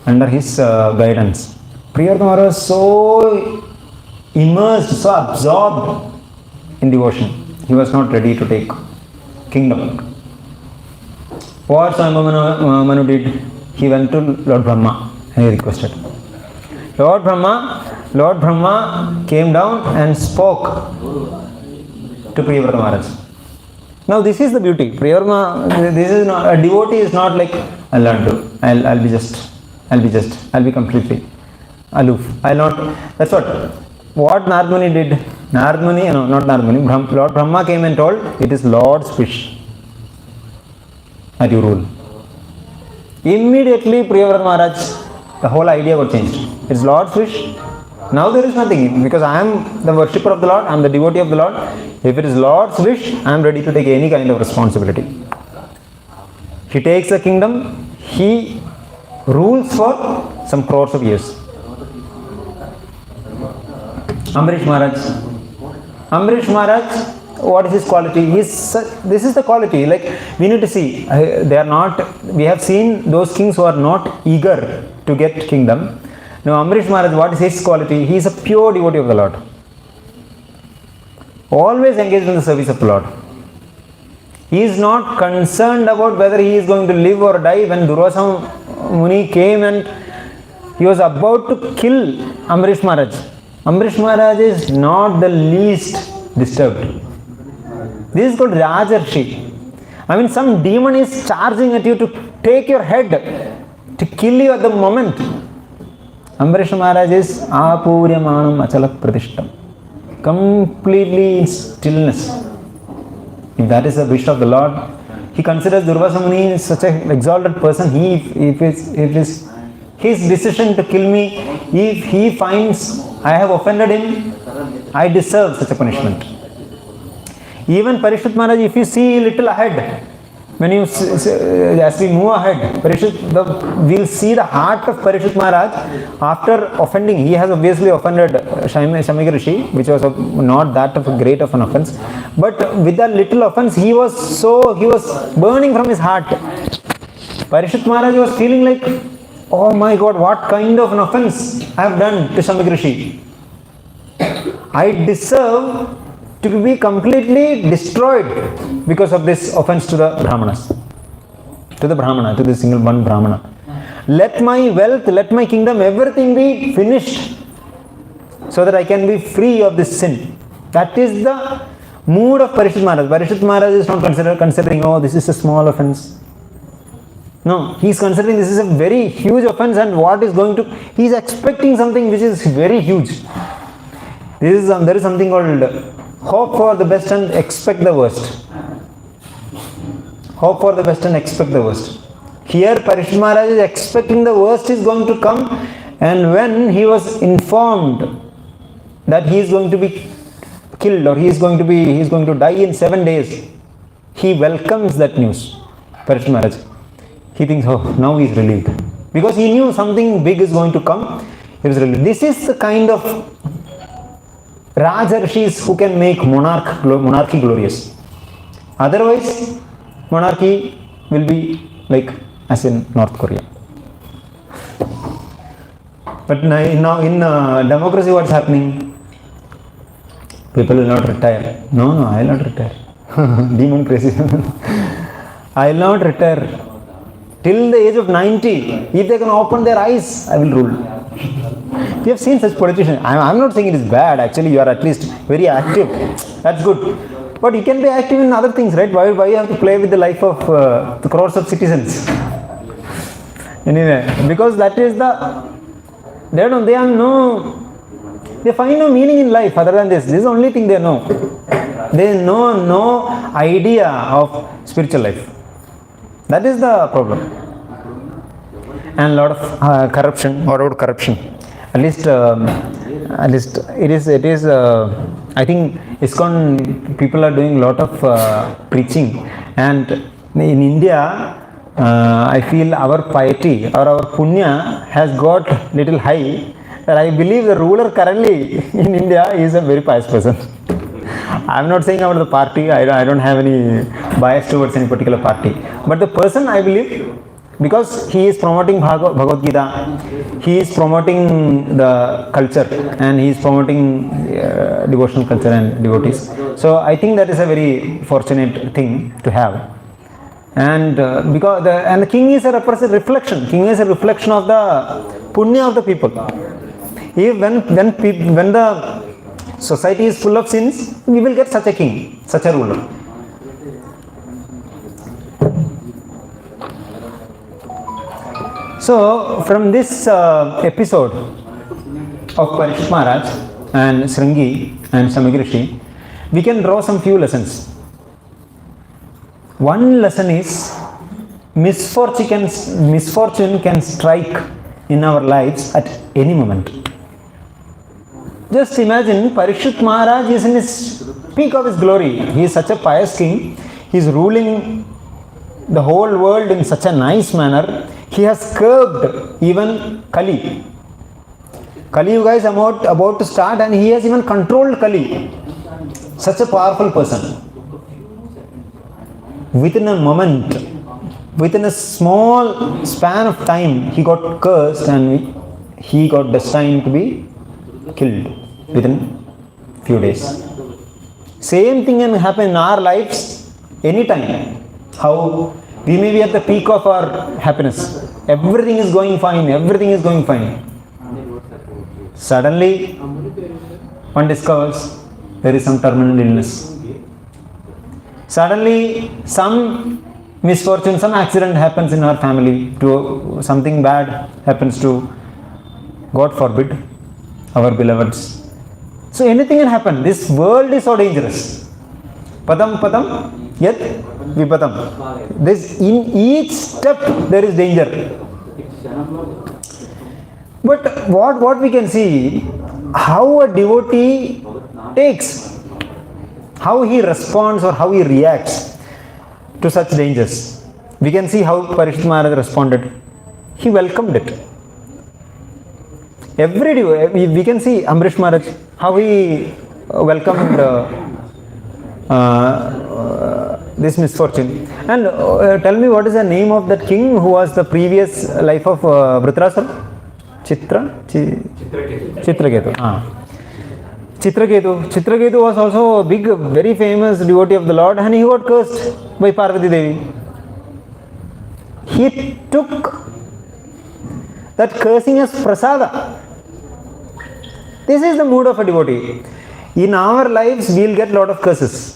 guidance. Priyavrata Maharaj was so immersed, so absorbed in devotion. He was not ready to take kingdom. What Swayambhu Manu did? He went to Lord Brahma and he requested. Lord Brahma came down and spoke to Priyavrata Maharaj. Now this is the beauty. Priyavarma, this is not, a devotee is not like, I'll not do, I'll be completely aloof. I'll not, that's what Narad Muni did. Lord Brahma came and told, it is Lord's wish that you rule. Immediately Priyavrata Maharaj, the whole idea got changed. It's Lord's wish. Now there is nothing, because I am the worshipper of the Lord, I am the devotee of the Lord. If it is Lord's wish, I am ready to take any kind of responsibility. He takes the kingdom, he rules for some crores of years. Amrish Maharaj, what is his quality? This is the quality, like we need to see, we have seen those kings who are not eager to get kingdom. Now Amrish Maharaj, what is his quality? He is a pure devotee of the Lord. Always engaged in the service of the Lord. He is not concerned about whether he is going to live or die. When Durvasa Muni came and he was about to kill Amrish Maharaj, Amrish Maharaj is not the least disturbed. This is called Rajarshi. I mean, some demon is charging at you to take your head, to kill you at the moment. Amrish Maharaj is Apuryamanam Achala Pratishtam. Completely in stillness. If that is the wish of the Lord, he considers Durvasa Muni is such an exalted person. If his decision to kill me, if he finds I have offended him, I deserve such a punishment. Even Parishit Maharaj, if you see a little ahead, as we move ahead, we'll see the heart of Parishit Maharaj after offending. He has obviously offended Shamika Rishi, which was not that of a great of an offense. But with that little offense, he was burning from his heart. Parishit Maharaj was feeling like, oh my God, what kind of an offense I have done to Shamika Rishi. I deserve to be completely destroyed because of this offense to the Brahmanas. To the single one Brahmana. Let my wealth, let my kingdom, everything be finished so that I can be free of this sin. That is the mood of Parishit Maharaj. Parishit Maharaj is not considering, oh, this is a small offense. No, he is considering this is a very huge offense, and he is expecting something which is very huge. There is something called hope for the best and expect the worst. Hope for the best and expect the worst. Here Parishit Maharaj is expecting the worst is going to come, and when he was informed that he is going to be killed or he is going to die in 7 days, he welcomes that news. Parishit Maharaj, he thinks, oh, now he is relieved, because he knew something big is going to come. He was relieved. This is the kind of Rajarshis who can make monarchy glorious. Otherwise, monarchy will be like as in North Korea. But now in democracy, what's happening? People will not retire. No, I will not retire. Demon crazy. I will not retire. Till the age of 90, if they can open their eyes, I will rule. We have seen such politicians. I am not saying it is bad. Actually, you are at least very active. That's good. But you can be active in other things, right? Why you have to play with the life of the crores of citizens? Anyway, because that is they find no meaning in life other than this. This is the only thing they know. They know no idea of spiritual life. That is the problem. And a lot of corruption. What about corruption? At least it is. I think Iskcon people are doing a lot of preaching, and in India, I feel our piety or our punya has got little high. That I believe the ruler currently in India is a very pious person. I am not saying about the party. I don't have any bias towards any particular party. But the person, I believe, because he is promoting Bhagavad Gita, he is promoting the culture, and he is promoting devotional culture and devotees. So I think that is a very fortunate thing to have. And because the king is a reflection. King is a reflection of the punya of the people. If when the society is full of sins, we will get such a king, such a ruler. So, from this episode of Parikshit Maharaj and Sringi and Samagrishi, we can draw some few lessons. One lesson is misfortune can strike in our lives at any moment. Just imagine Parikshit Maharaj is in his peak of his glory. He is such a pious king. He is ruling the whole world in such a nice manner. He has curbed even Kali. Kali Yuga is about to start, and he has even controlled Kali. Such a powerful person. Within a moment, within a small span of time, he got cursed and he got destined to be killed within few days. Same thing can happen in our lives anytime. How we may be at the peak of our happiness. Everything is going fine. Everything is going fine. Suddenly, one discovers there is some terminal illness. Suddenly, some misfortune, some accident happens in our family. Something bad happens to, God forbid, our beloveds. So anything can happen. This world is so dangerous. Padam yet vipatam. This, in each step there is danger. But what we can see, how a devotee takes, how he responds or how he reacts to such dangers. We can see how Parikshit Maharaj responded. He welcomed it. Every day we can see Amrish Maharaj, how he welcomed this misfortune. And tell me, what is the name of that king who was the previous life of Vritrasura? Chitraketu. Chitraketu was also a big, very famous devotee of the Lord, and he got cursed by Parvati Devi. He took that cursing as prasada. This is the mood of a devotee. In our lives, we will get lot of curses.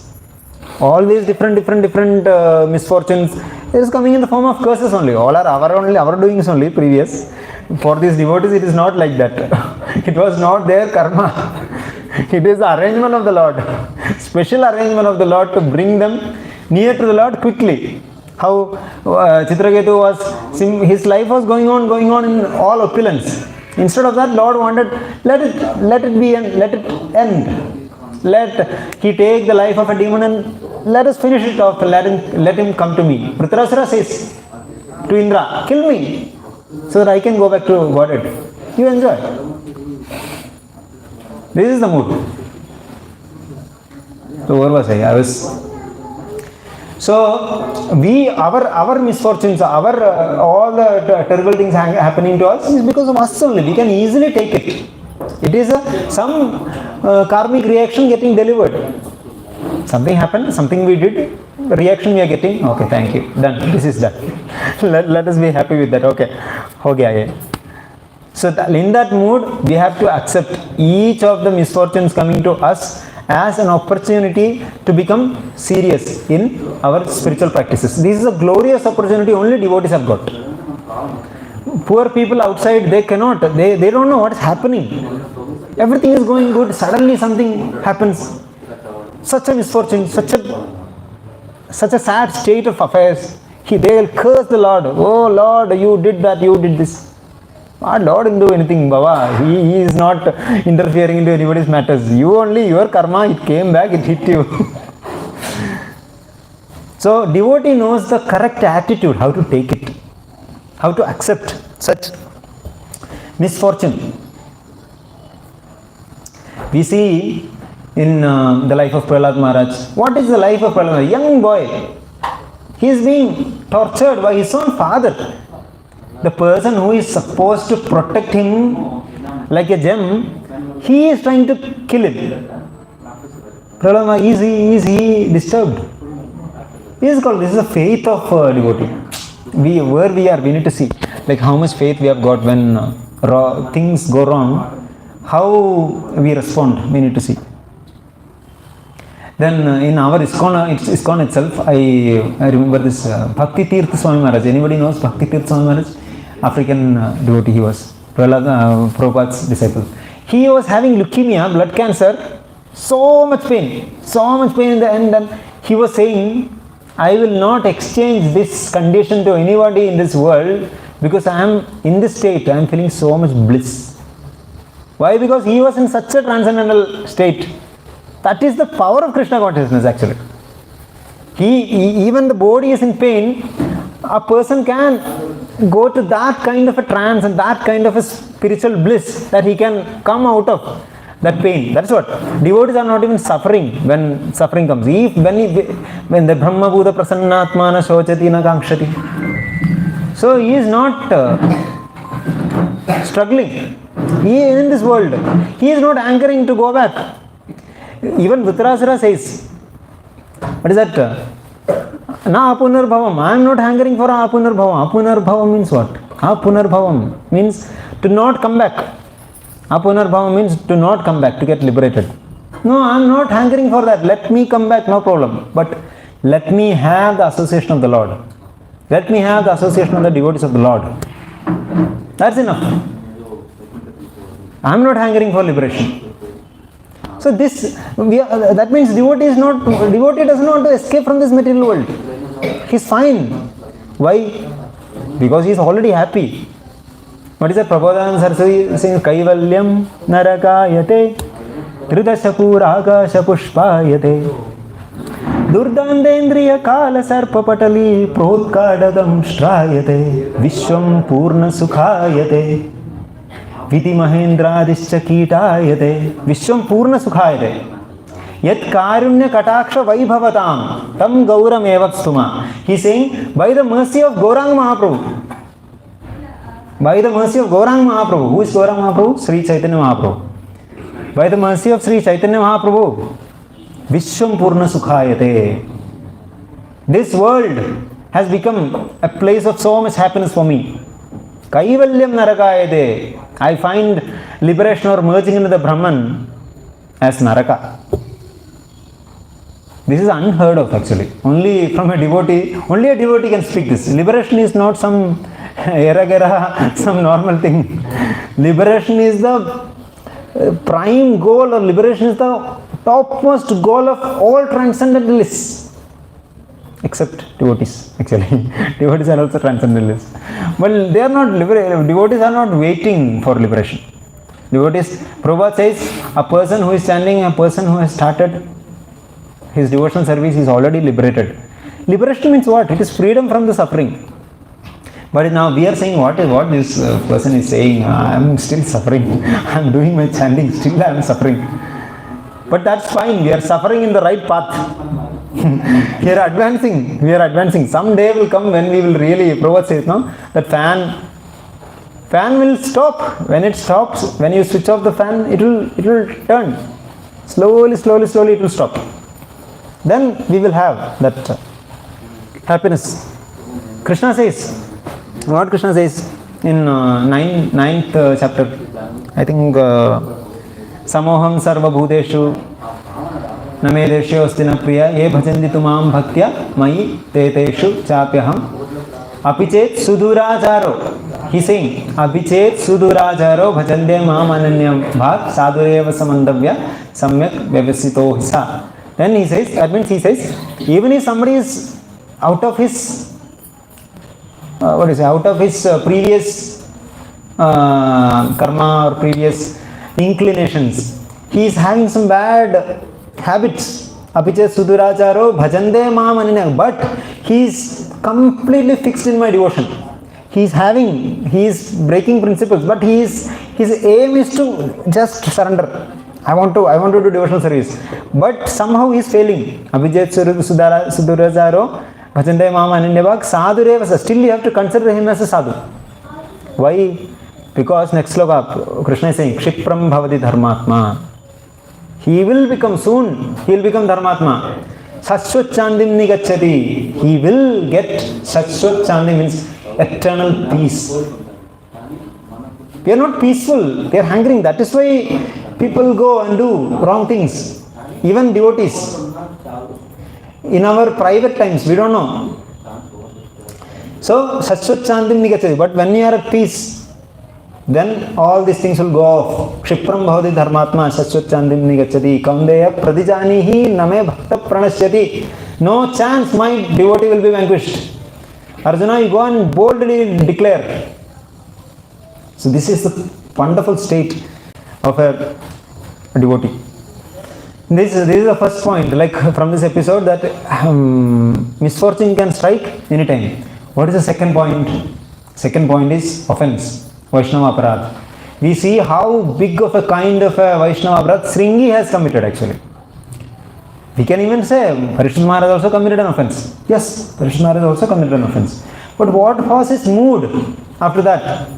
Always different misfortunes. It is coming in the form of curses only. All are our doings only, previous. For these devotees, it is not like that. It was not their karma. It is the arrangement of the Lord. Special arrangement of the Lord to bring them near to the Lord quickly. How Chitraketu was, his life was going on in all opulence. Instead of that, Lord wanted, let it end. Let he take the life of a demon and let us finish it off. Let him come to me. Vritrasura says to Indra, kill me so that I can go back to Godhead. You enjoy. This is the mood. So where was I? So our misfortunes, all the terrible things happening to us is because of us only. We can easily take it. It is some karmic reaction getting delivered. Something happened, something we did, reaction we are getting. Okay, thank you. Done. This is done. let us be happy with that. Okay. So in that mood, we have to accept each of the misfortunes coming to us as an opportunity to become serious in our spiritual practices. This is a glorious opportunity only devotees have got. Poor people outside, they cannot, they don't know what is happening. Everything is going good, suddenly something happens. Such a misfortune, such a sad state of affairs. They will curse the Lord. Oh Lord, you did that, you did this. Lord didn't do anything, Baba. He is not interfering into anybody's matters. You only, your karma, it came back, it hit you. So, devotee knows the correct attitude, how to take it, how to accept such misfortune. We see in the life of Prahlad Maharaj. What is the life of Prahlad Maharaj? Young boy. He is being tortured by his own father. The person who is supposed to protect him like a gem, he is trying to kill him. Prahlad Maharaj, is he disturbed? This is the faith of devotee. Where we are, we need to see like how much faith we have got when things go wrong, how we respond, we need to see. Then in our Iskcon itself, I remember this Bhakti Tirtha Swami Maharaj. Anybody knows Bhakti Tirtha Swami Maharaj? African devotee he was, Prabhupada's disciple. He was having leukemia, blood cancer, so much pain in the end, and he was saying, I will not exchange this condition to anybody in this world because I am in this state, I am feeling so much bliss. Why? Because he was in such a transcendental state. That is the power of Krishna consciousness actually. Even the body is in pain, a person can go to that kind of a trance and that kind of a spiritual bliss that he can come out of that pain. That's what. Devotees are not even suffering when suffering comes. When the Brahma Bhuta Prasannatmana Shochati na Kankshati. So he is not struggling. He is in this world. He is not hankering to go back. Even Dhritarashtra says, what is that? Na apunarbhavam. I am not hankering for apunarbhavam. Apunarbhavam means what? Apunarbhavam means to not come back. Apunarbhavam means to not come back, to get liberated. No, I am not hankering for that. Let me come back, no problem. But let me have the association of the Lord. Let me have the association of the devotees of the Lord. That's enough. I am not hankering for liberation. So that means devotee doesn't want to escape from this material world. He is fine. Why? Because he is already happy. What is that? Prabodhananda Saraswati saying, Kaivalyam narakayate Hridashapuraka shapushpayate Durdandendriya kala sarpapatali Protkadadam shtrayate Vishwam purna sukhayate Viti mahendradischa kitayate Vishwam purna sukhayate Yat karunya kataksha vaibhavatam Tam gauram evakstuma. He is saying, by the mercy of Gauranga Mahaprabhu. By the mercy of Gauranga Mahaprabhu. Who is Gauranga Mahaprabhu? Sri Chaitanya Mahaprabhu. By the mercy of Sri Chaitanya Mahaprabhu, Vishwam Purna Sukhayate. This world has become a place of so much happiness for me. Kaivalyam Narakayate. I find liberation or merging into the Brahman as Naraka. This is unheard of actually. Only from a devotee can speak this. Liberation is not some some normal thing. Liberation is the prime goal, or liberation is the topmost goal of all transcendentalists. Except devotees, actually. Devotees are also transcendentalists. But they are not devotees are not waiting for liberation. Devotees, Prabhupada says, a person who is standing, a person who has started his devotional service is already liberated. Liberation means what? It is freedom from the suffering. But now we are saying what this person is saying. I am still suffering. I am doing my chanting, still I am suffering. But that's fine. We are suffering in the right path. We are advancing. Some day will come when we will really, Prabhupada says, no, that fan will stop. When it stops, when you switch off the fan, it will turn. Slowly it will stop. Then we will have that happiness. Krishna says, what Krishna says in 9th chapter, I think, Samoham sarva bhuteshu name deshe ostina priya ye bhajanti tumam bhaktya mai teteshu chapyaham apichet sudurajaro. He is saying, apichet sudurajaro bhajande mam ananyam bhak sadureva samandavya samyak vyavasito hisa. Then he says, that means he says, even if somebody is out of his previous karma or previous inclinations, he is having some bad habits. Apiche suduracharo bhajande mam ananya. But he is completely fixed in my devotion. He is breaking principles, but his aim is to just surrender. I want to do devotional service. But somehow he is failing. Abhijet suduracharo bhajande mam ananya sadhureva. Still you have to consider him as a sadhu. Why? Because next sloka Krishna is saying Kshipram bhavati dharmatma. He will become soon. He will become dharmatma. Sashwat chandim nigacchati. He will get Sashwat chandim, means eternal peace. We are not peaceful. They are hungering. That is why people go and do wrong things. Even devotees. In our private times, we don't know. So, Shashwat Shantim Nigachati. But when you are at peace, then all these things will go off. Kshipram Bhavati Dharmatma Shashwat Shantim Nigachati. Kaundeya Pradijanihi Name Bhakta Pranashyati. No chance my devotee will be vanquished. Arjuna, you go and boldly declare. So, this is the wonderful state of a devotee. This is the first point, like from this episode, that misfortune can strike anytime. What is the second point? Second point is offense, Vaishnava Aparadha. We see how big of a kind of a Vaishnava Aparadha Sringi has committed actually. We can even say Parishad Maharaj also committed an offense. Yes, Parishad Maharaj also committed an offense. But what was his mood after that?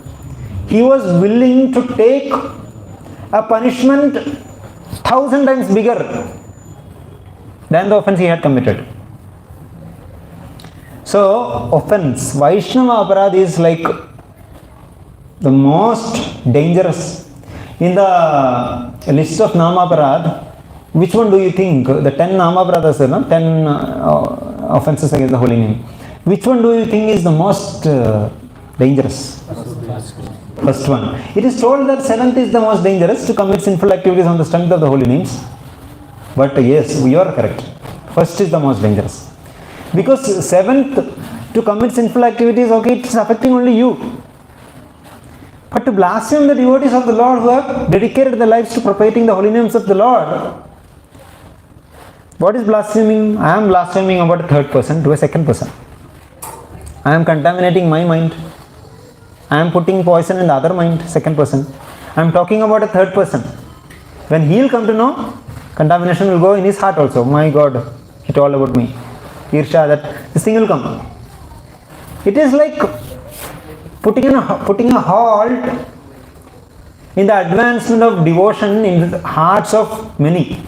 He was willing to take a punishment 1,000 times bigger than the offense he had committed. So, offense, Vaishnava Aparadha is like the most dangerous. In the list of Nama Aparadha, which one do you think? The 10 Nama Aparadhas, no? 10 offenses against the holy name. Which one do you think is the most dangerous? First one. It is told that 7th is the most dangerous, to commit sinful activities on the strength of the holy names. But yes, you are correct. First is the most dangerous. Because 7th, to commit sinful activities, okay, it is affecting only you. But to blaspheme the devotees of the Lord who have dedicated their lives to propagating the holy names of the Lord. What is blaspheming? I am blaspheming about a third person to a second person. I am contaminating my mind. I am putting poison in the other mind, second person. I am talking about a third person. When he will come to know, contamination will go in his heart also. My God, it's all about me. Irsha, that this thing will come. It is like putting a halt in the advancement of devotion in the hearts of many.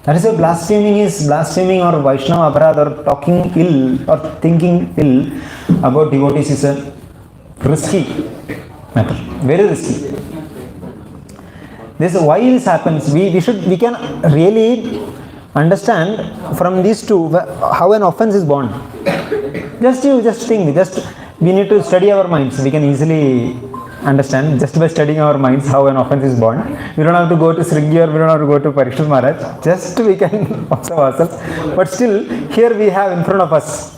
That is why blaspheming or Vaishnava Aparadha, or talking ill or thinking ill about devotees is a risky matter, very risky. This is why this happens. We can really understand from these two how an offense is born. Just think. We need to study our minds. We can easily understand just by studying our minds how an offense is born. We don't have to go to Sringi or we don't have to go to Parishad Maharaj. Just we can observe ourselves. But still, here we have in front of us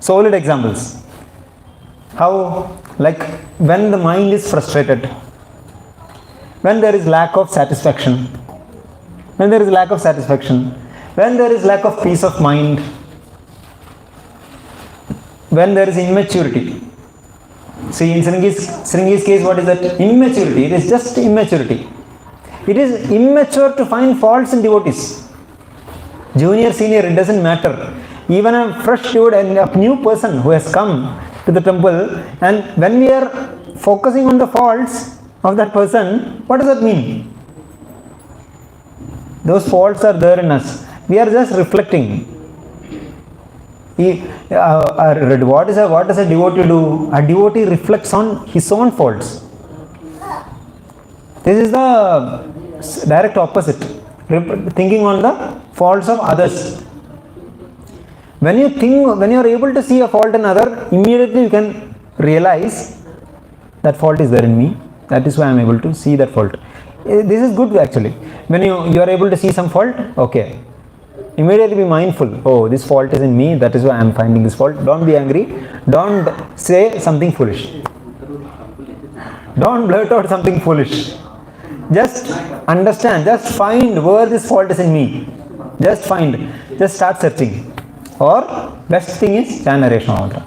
solid examples. How, like when the mind is frustrated, when there is lack of satisfaction, when there is lack of peace of mind, when there is immaturity. See, in Sringi's case, what is that? Immaturity. It is just immaturity. It is immature to find faults in devotees. Junior, senior, it doesn't matter. Even a fresh devotee and a new person who has come to the temple, and when we are focusing on the faults of that person, what does that mean? Those faults are there in us. We are just reflecting. What does a devotee do? A devotee reflects on his own faults. This is the direct opposite. Thinking on the faults of others. When you are able to see a fault in another, immediately you can realize that fault is there in me. That is why I am able to see that fault. This is good actually. When you are able to see some fault, okay. Immediately be mindful. Oh, this fault is in me. That is why I am finding this fault. Don't be angry. Don't say something foolish. Don't blurt out something foolish. Just understand. Just find where this fault is in me. Just find. Just start searching. Or best thing is chant Hare Krishna mantra.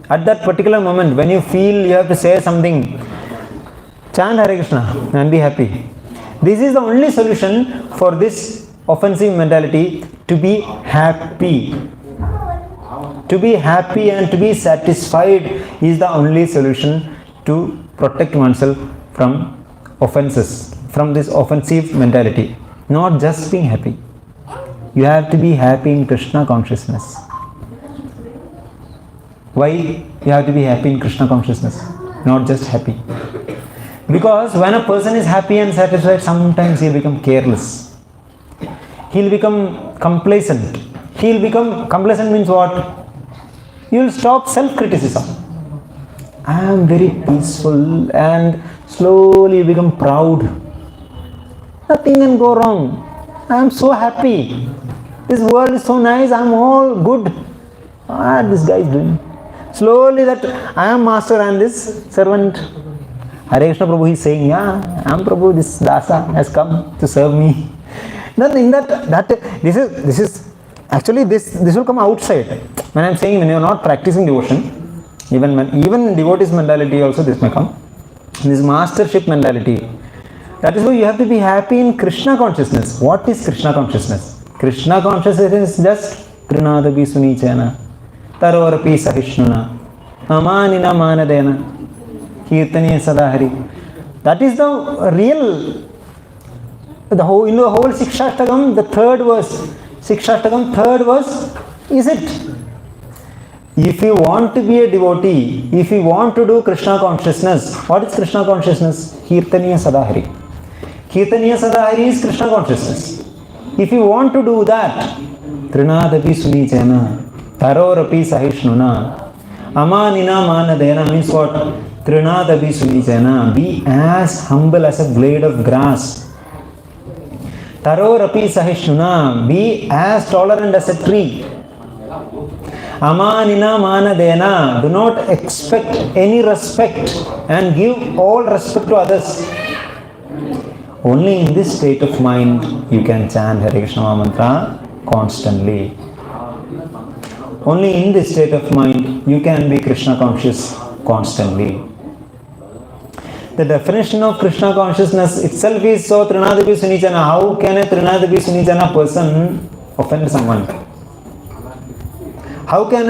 At that particular moment, when you feel you have to say something, chant Hare Krishna and be happy. This is the only solution for this offensive mentality, to be happy. To be happy and to be satisfied is the only solution to protect oneself from offenses, from this offensive mentality. Not just being happy. You have to be happy in Krishna consciousness. Why you have to be happy in Krishna consciousness? Not just happy. Because when a person is happy and satisfied, sometimes he becomes careless. He'll become complacent. Complacent means what? you will stop self-criticism. I am very peaceful, and slowly you become proud. Nothing can go wrong. I am so happy. This world is so nice. I am all good. What this guy is doing? Slowly that I am master and this servant. Hare Krishna Prabhu is saying, yeah, I am Prabhu. This dasa has come to serve me. Nothing this is actually this will come outside. When I am saying when you are not practicing devotion, even devotees mentality also this may come. This mastership mentality. That is why you have to be happy in Krishna consciousness. What is Krishna consciousness? Krishna consciousness is just Trinadabi Sunichana, Tarorapi Sahishnuna, Amanina Manadena, Kirtaniya Sadahari. That is the real, in the whole Sikshastakam, the third verse is it. If you want to be a devotee, if you want to do Krishna consciousness, what is Krishna consciousness? Kirtaniya Sadahari. Kirtaniya Sadahari is Krishna consciousness. If you want to do that, Trinadapi Sunichana, Tarorapi Sahishnuna, Amanina Manadena means what? Trinadapi Sunichana. Be as humble as a blade of grass. Tarorapi Sahishnuna. Be as tolerant as a tree. Amanina Manadena. Do not expect any respect and give all respect to others. Only in this state of mind you can chant Hare Krishna mantra constantly. Only in this state of mind you can be Krishna conscious constantly. The definition of Krishna consciousness itself is so Trinadapi Sunichana. How can a Trinadapi Sunichana person offend someone? How can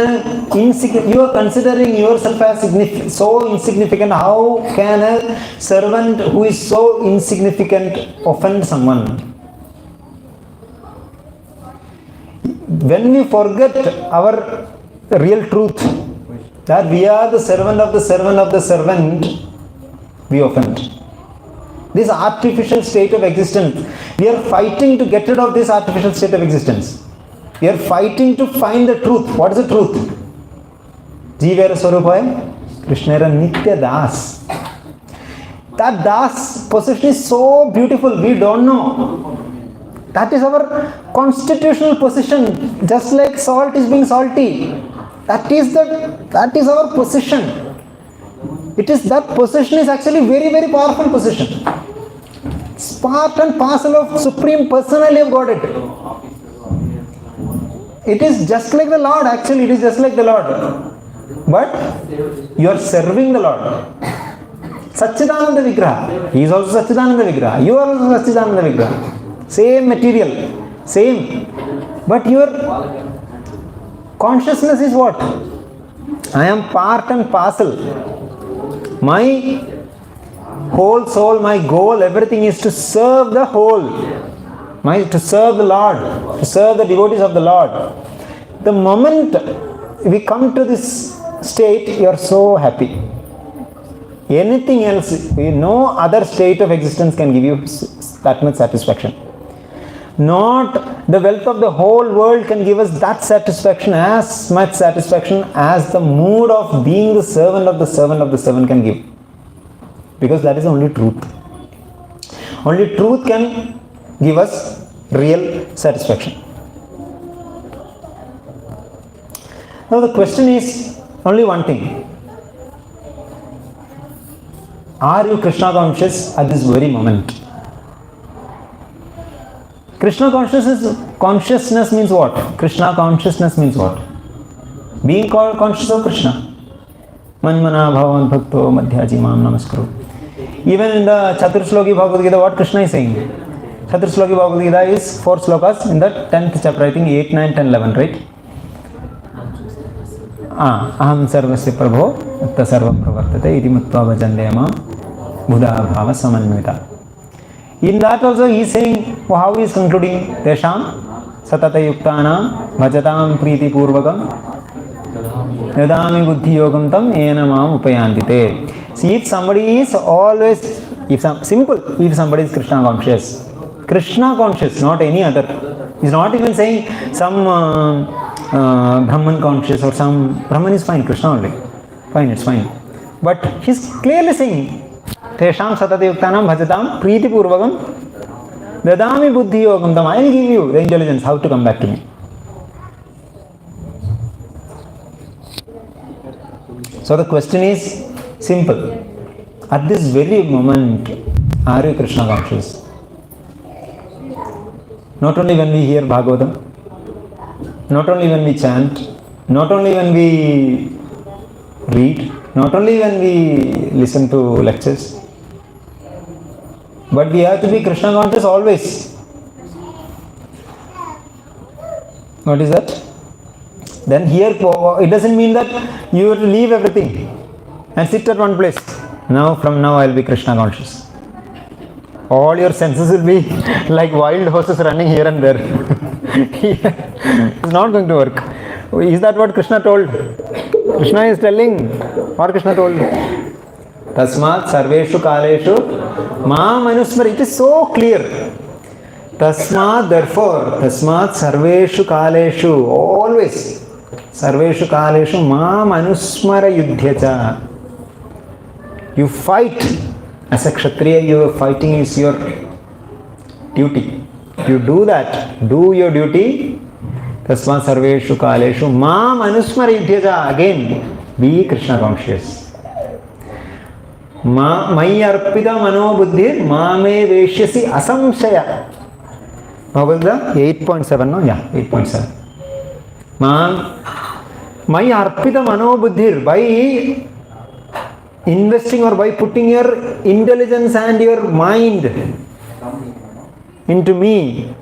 you are considering yourself as so insignificant? How can a servant who is so insignificant offend someone? When we forget our real truth, that we are the servant of the servant of the servant, we offend. This artificial state of existence, we are fighting to get rid of this artificial state of existence. We are fighting to find the truth. What is the truth? Jivera Swarupai, Krishnera Nitya Das. That Das position is so beautiful, we don't know. That is our constitutional position. Just like salt is being salty. That is our position. That position is actually very, very powerful position. It's part and parcel of Supreme Personality of Godhead. It is just like the Lord, actually, it is just like the Lord. But you are serving the Lord. Satchidananda Vigraha. He is also Satchidananda Vigraha. You are also Satchidananda Vigraha. Same material, same. But your consciousness is what? I am part and parcel. My whole soul, my goal, everything is to serve the whole. To serve the Lord, to serve the devotees of the Lord. The moment we come to this state, you are so happy. Anything else, no other state of existence can give you that much satisfaction. Not the wealth of the whole world can give us that satisfaction, as much satisfaction as the mood of being the servant of the servant of the servant can give. Because that is the only truth. Only truth can give us real satisfaction. Now the question is only one thing. Are you Krishna conscious at this very moment? Krishna consciousness means what? Krishna consciousness means what? Being conscious of Krishna. Manmana bhavan bhakto madhyaji mam namaskuru. Even in the Chaturshloki Bhagavad Gita, what Krishna is saying? Chaturshloki Bhagavad Gita is 4 slokas in the 10th chapter, I think 8, 9, 10, 11, right? Aham sarvasya prabho atta sarvam pravartate iti matva bhajandema buddha bhava samanvita. In that also he is saying, how he is concluding? Tesham satata yuktanam bhajatam priti purvakam yadami buddhi yogam tam ena mam upayantite. See, if somebody is always, if somebody is Krishna conscious, not any other. He is not even saying some Brahman conscious or some Brahman is fine, Krishna only. Fine, it's fine. But he's clearly saying, Tesham satati yuktanam bhajatam priti purvagam dadami buddhi yogam tam. I will give you the intelligence how to come back to me. So the question is simple. At this very moment, are you Krishna conscious? Not only when we hear Bhagavatam, not only when we chant, not only when we read, not only when we listen to lectures, but we have to be Krishna conscious always. What is that? Then here, it doesn't mean that you have to leave everything and sit at one place. Now, from now I will be Krishna conscious. All your senses will be like wild horses running here and there. It's not going to work. Is that what Krishna told? Krishna is telling, or Krishna told? Tasmat sarveshu kaleshu ma manusmar. It is so clear. Tasmat, therefore, tasmat sarveshu kaleshu, always. Sarveshu kaleshu ma manusmara yudhyacha. You fight. As a Kshatriya, your fighting is your duty. You do that. Do your duty. Tasma sarveshu kaleshu ma manusmara yudhyacha. Again, be Krishna conscious. Mai arpita mano buddhir ma me veshyasi asamshaya. What was the 8.7? No? Yeah, 8.7. Mai arpita mano buddhir. By investing or by putting your intelligence and your mind into me,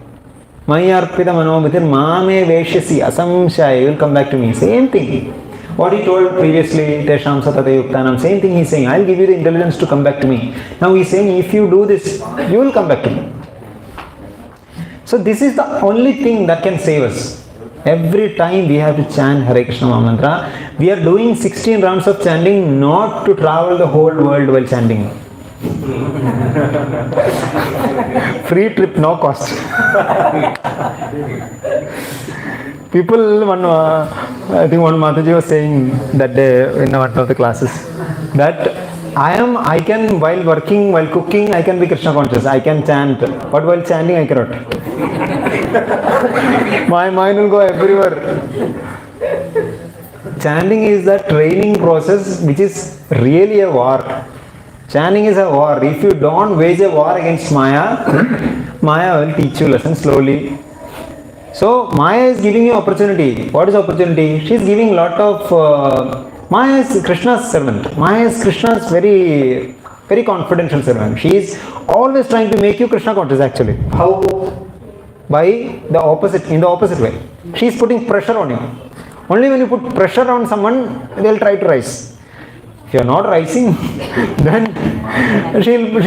Maya arpita manobuddhir mame veshyasi asamshaya, you will come back to me. Same thing. What he told previously, Tesham satati yuktanam, same thing he is saying. I will give you the intelligence to come back to me. Now he is saying, if you do this, you will come back to me. So this is the only thing that can save us. Every time we have to chant Hare Krishna Mahamantra. We are doing 16 rounds of chanting not to travel the whole world while chanting. Free trip, no cost. People, I think one Mataji was saying that day in one of the classes that I can, while working, while cooking, I can be Krishna conscious. I can chant, but while chanting, I cannot. My mind will go everywhere. Chanting is the training process which is really a war. Chanting is a war. If you don't wage a war against Maya, Maya will teach you lessons slowly. So Maya is giving you opportunity. What is opportunity? She is giving lot of... Maya is Krishna's servant. Maya is Krishna's very, very confidential servant. She is always trying to make you Krishna conscious actually. How? By the opposite, in the opposite way. She is putting pressure on you. Only when you put pressure on someone, they will try to rise. If you are not rising, then she'll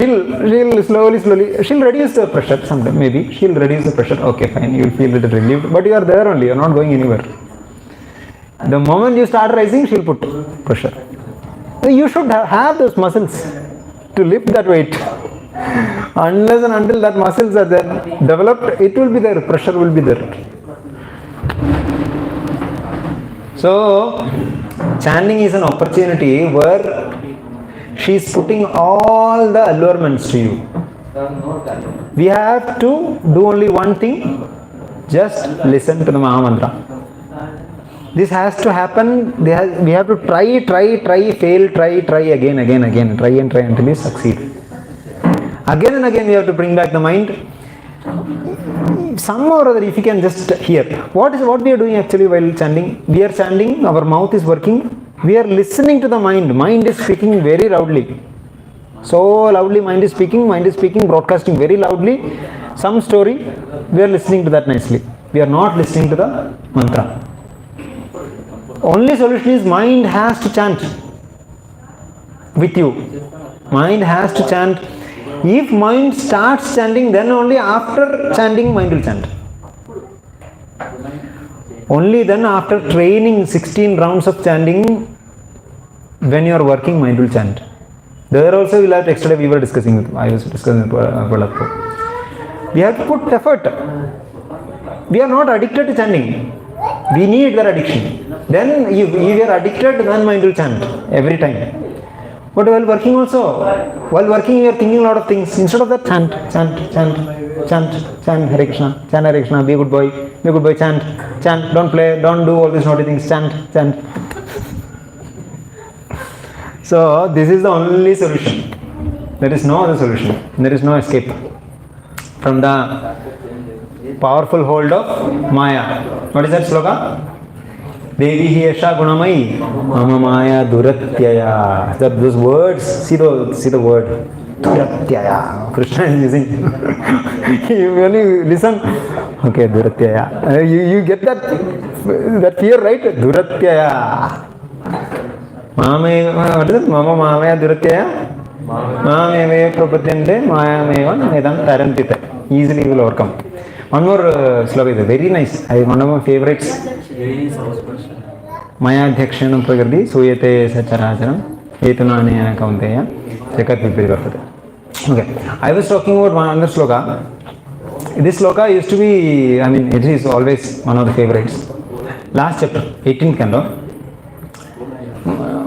slowly, she'll reduce the pressure sometime, maybe. She'll reduce the pressure. Okay, fine, you will feel a little relieved. But you are there only, you are not going anywhere. The moment you start rising, she'll put pressure. So you should have those muscles to lift that weight. Unless and until that muscles are there, developed, it will be there, pressure will be there. So, chanting is an opportunity where she is putting all the allurements to you. We have to do only one thing, just listen to the Mahamantra. This has to happen, we have to try, fail, try again, try until we succeed. Again and again we have to bring back the mind. Somehow or other, if you can just hear. What we are doing actually while chanting? We are chanting, our mouth is working. We are listening to the mind. Mind is speaking very loudly. So loudly mind is speaking, broadcasting very loudly. Some story, we are listening to that nicely. We are not listening to the mantra. Only solution is mind has to chant with you. Mind has to chant. If mind starts chanting, then only after chanting mind will chant. Only then after training 16 rounds of chanting, when you are working, mind will chant. There also we will have yesterday we were discussing, I was discussing with Prabhu. We have to put effort. We are not addicted to chanting. We need that addiction. Then if you are addicted, then mind will chant every time. But while working also, while working you are thinking a lot of things. Instead of that, chant, Hare Krishna, be a good boy, chant, don't play, don't do all these naughty things, chant. So this is the only solution. There is no other solution. There is no escape from the powerful hold of Maya. What is that sloka? Devi hi esha gunamai mama maya duratyaya. Those words, see the word duratyaya. Krishna is using. When you listen, okay, duratyaya. You get that fear, right? Duratyaya. What is it? Mama maya duratyaya. Mameme prapadyante mayameva nedam tarantite. Easily will overcome. One more sloka is very nice. One of my favorites. Maya dhyakshanam prakriti suyate sacharacharam etunanena kaunteya jagat vipirivartate. Okay, I was talking about one other sloka. This sloka used to be, it is always one of the favorites. Last chapter, 18th canto.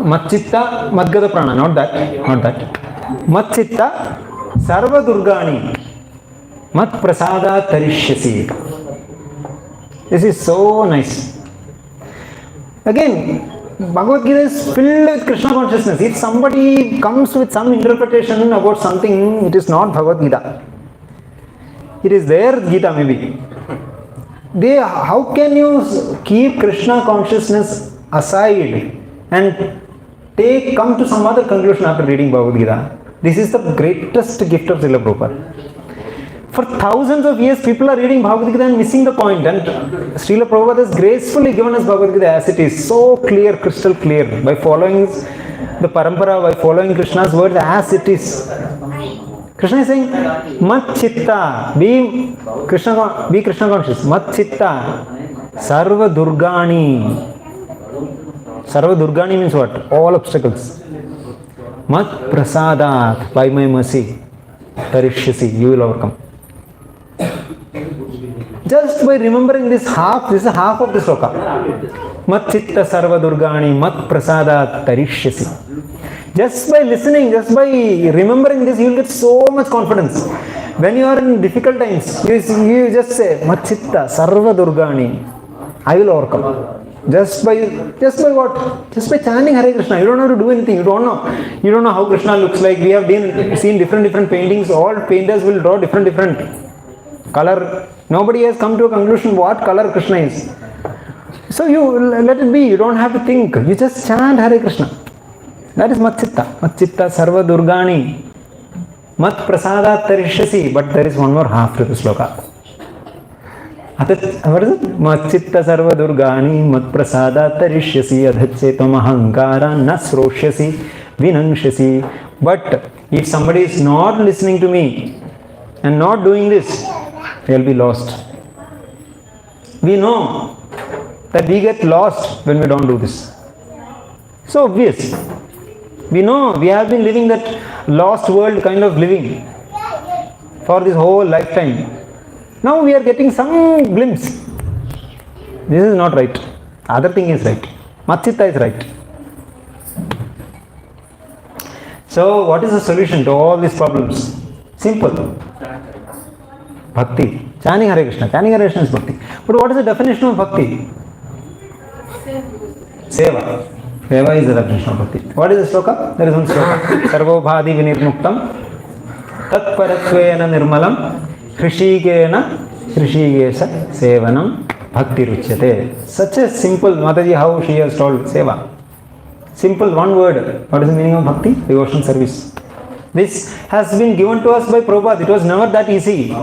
Matchitta madgata prana, not that. Matchitta sarva durgani mat prasada tarishyasi. This is so nice. Again, Bhagavad Gita is filled with Krishna consciousness. If somebody comes with some interpretation about something, it is not Bhagavad Gita. It is their Gita maybe. How can you keep Krishna consciousness aside and come to some other conclusion after reading Bhagavad Gita? This is the greatest gift of Srila Prabhupada. For thousands of years, people are reading Bhagavad Gita and missing the point. And Srila Prabhupada has gracefully given us Bhagavad Gita as it is, so clear, crystal clear, by following the parampara, by following Krishna's words as it is. Krishna is saying, Mat Chitta, be Krishna conscious. Mat Chitta, Sarva Durgani. Sarva Durgani means what? All obstacles. Mat Prasadat, by my mercy, Tarishyasi, you will overcome. Just by remembering this is a half of the sloka. Mat Chitta Sarva Durgani, Mat Prasadat Tarishyasi. Just by listening, just by remembering this, you will get so much confidence. When you are in difficult times, you just say, Mat Chitta Sarva Durgani, I will overcome. Just by what? Just by chanting Hare Krishna. You don't have to do anything. You don't know how Krishna looks like. We have seen different paintings. All painters will draw different color. Nobody has come to a conclusion what color Krishna is. So you let it be. You don't have to think. You just chant Hare Krishna. That is Matchitta. Matchitta Sarva Durgani. Mat Prasadat Tarishyasi. But there is one more half to the sloka. What is it? Matchitta Sarva Durgani Mat Prasada Tarishyasi Adhachetam Ahankara Nasroshyasi Vinangshasi. But if somebody is not listening to me and not doing this, they will be lost. We know that we get lost when we don't do this. So obvious. We know we have been living that lost world kind of living for this whole lifetime. Now we are getting some glimpse. This is not right. Other thing is right. Matchitta is right. So what is the solution to all these problems? Simple. Bhakti. Chanting Hare Krishna. Chanting Hare Krishna is bhakti. But what is the definition of bhakti? Seva. Seva is the definition of bhakti. What is the sloka? There is one sloka. Sarvo bhadi vinirmuktam tat paratvena nirmalam Krishikena Krishikesa Sevanam Bhakti Ruchyate. Such a simple, Mataji, how she has told Seva. Simple, one word. What is the meaning of Bhakti? Devotional service. This has been given to us by Prabhupada. It was never that easy.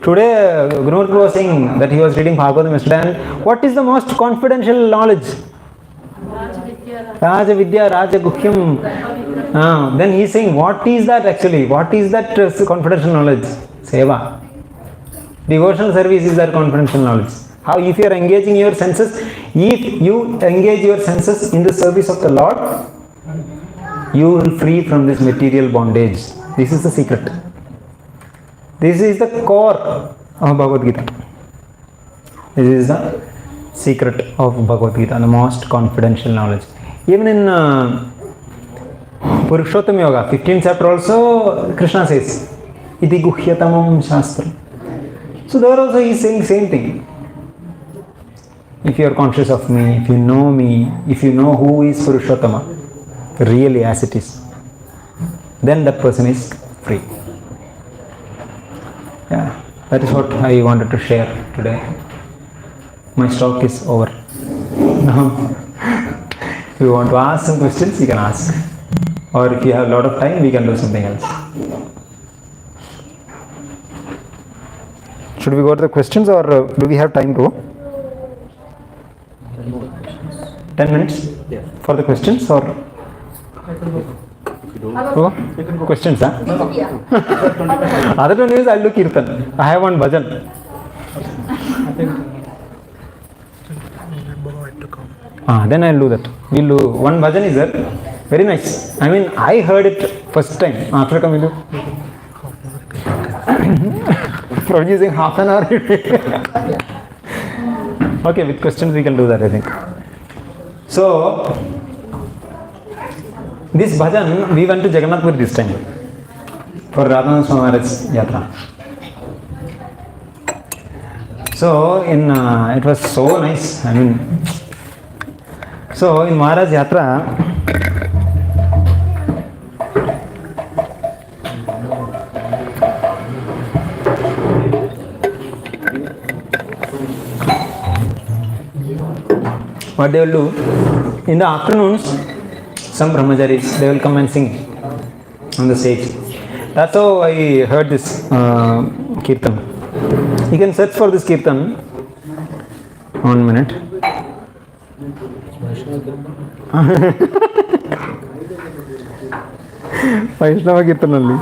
Today, Guru was saying that he was reading Bhagavatam yesterday. And what is the most confidential knowledge? Raja Vidya, Raja Guhyam. Then he is saying, what is that actually? What is that confidential knowledge? Seva. Devotional service is that confidential knowledge. How if you are engaging your senses, if you engage your senses in the service of the Lord, you will free from this material bondage. This is the secret. This is the core of Bhagavad Gita. This is the secret of Bhagavad Gita, the most confidential knowledge. Even in Purushottam Yoga, 15th chapter also, Krishna says, Iti guhyatamam shastra. So there also he is saying same thing. If you are conscious of me, if you know me, if you know who is Purushottama, really as it is, then that person is free. Yeah, that is what I wanted to share today. My talk is over. Now, if you want to ask some questions, you can ask. Or if you have a lot of time, we can do something else. Should we go to the questions or do we have time to? 10 minutes for the questions or? Oh, questions, huh? Other than this, I'll do kirtan. I have one bhajan. Then I'll do that. We'll do one bhajan is there. Very nice. I mean, I heard it first time. After coming to producing half an hour. Okay, with questions we can do that, I think. So, this bhajan, we went to Jagannath Puri this time for Radhanath Swami's Yatra. So, it was so nice. I mean, so in Maharaj Yatra, what they will do, in the afternoons, some brahmacharis, they will come and sing on the stage. That's how I heard this kirtan. You can search for this kirtan. 1 minute. Vaishnava kirtan only.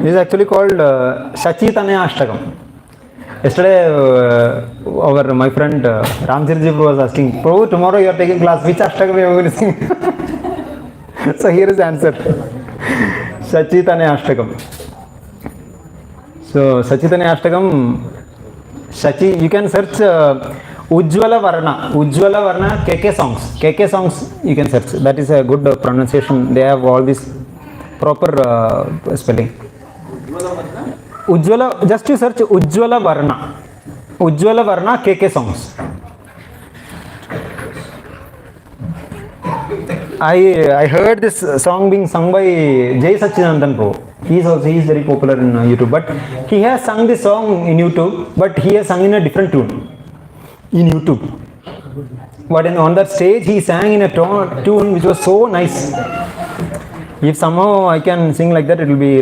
This is actually called Shachitanya Ashtakam. Yesterday, my friend Ramjirji was asking, Prabhu, tomorrow you are taking class, which Ashtakam you are going to sing? So here is the answer. Shachitanya Ashtakam. So Shachitanya Ashtakam, Shachi, you can search Ujjvala Varna, KK songs. KK songs you can search. That is a good pronunciation. They have all this proper spelling. Ujjvala, just to search Ujjvala Varna, KK songs. I heard this song being sung by Jai Sachidanand Prabhu. He is very popular in YouTube, but he has sung this song in YouTube, but he has sung in a different tune in YouTube. But on that stage, he sang in a tune which was so nice. If somehow I can sing like that, it will be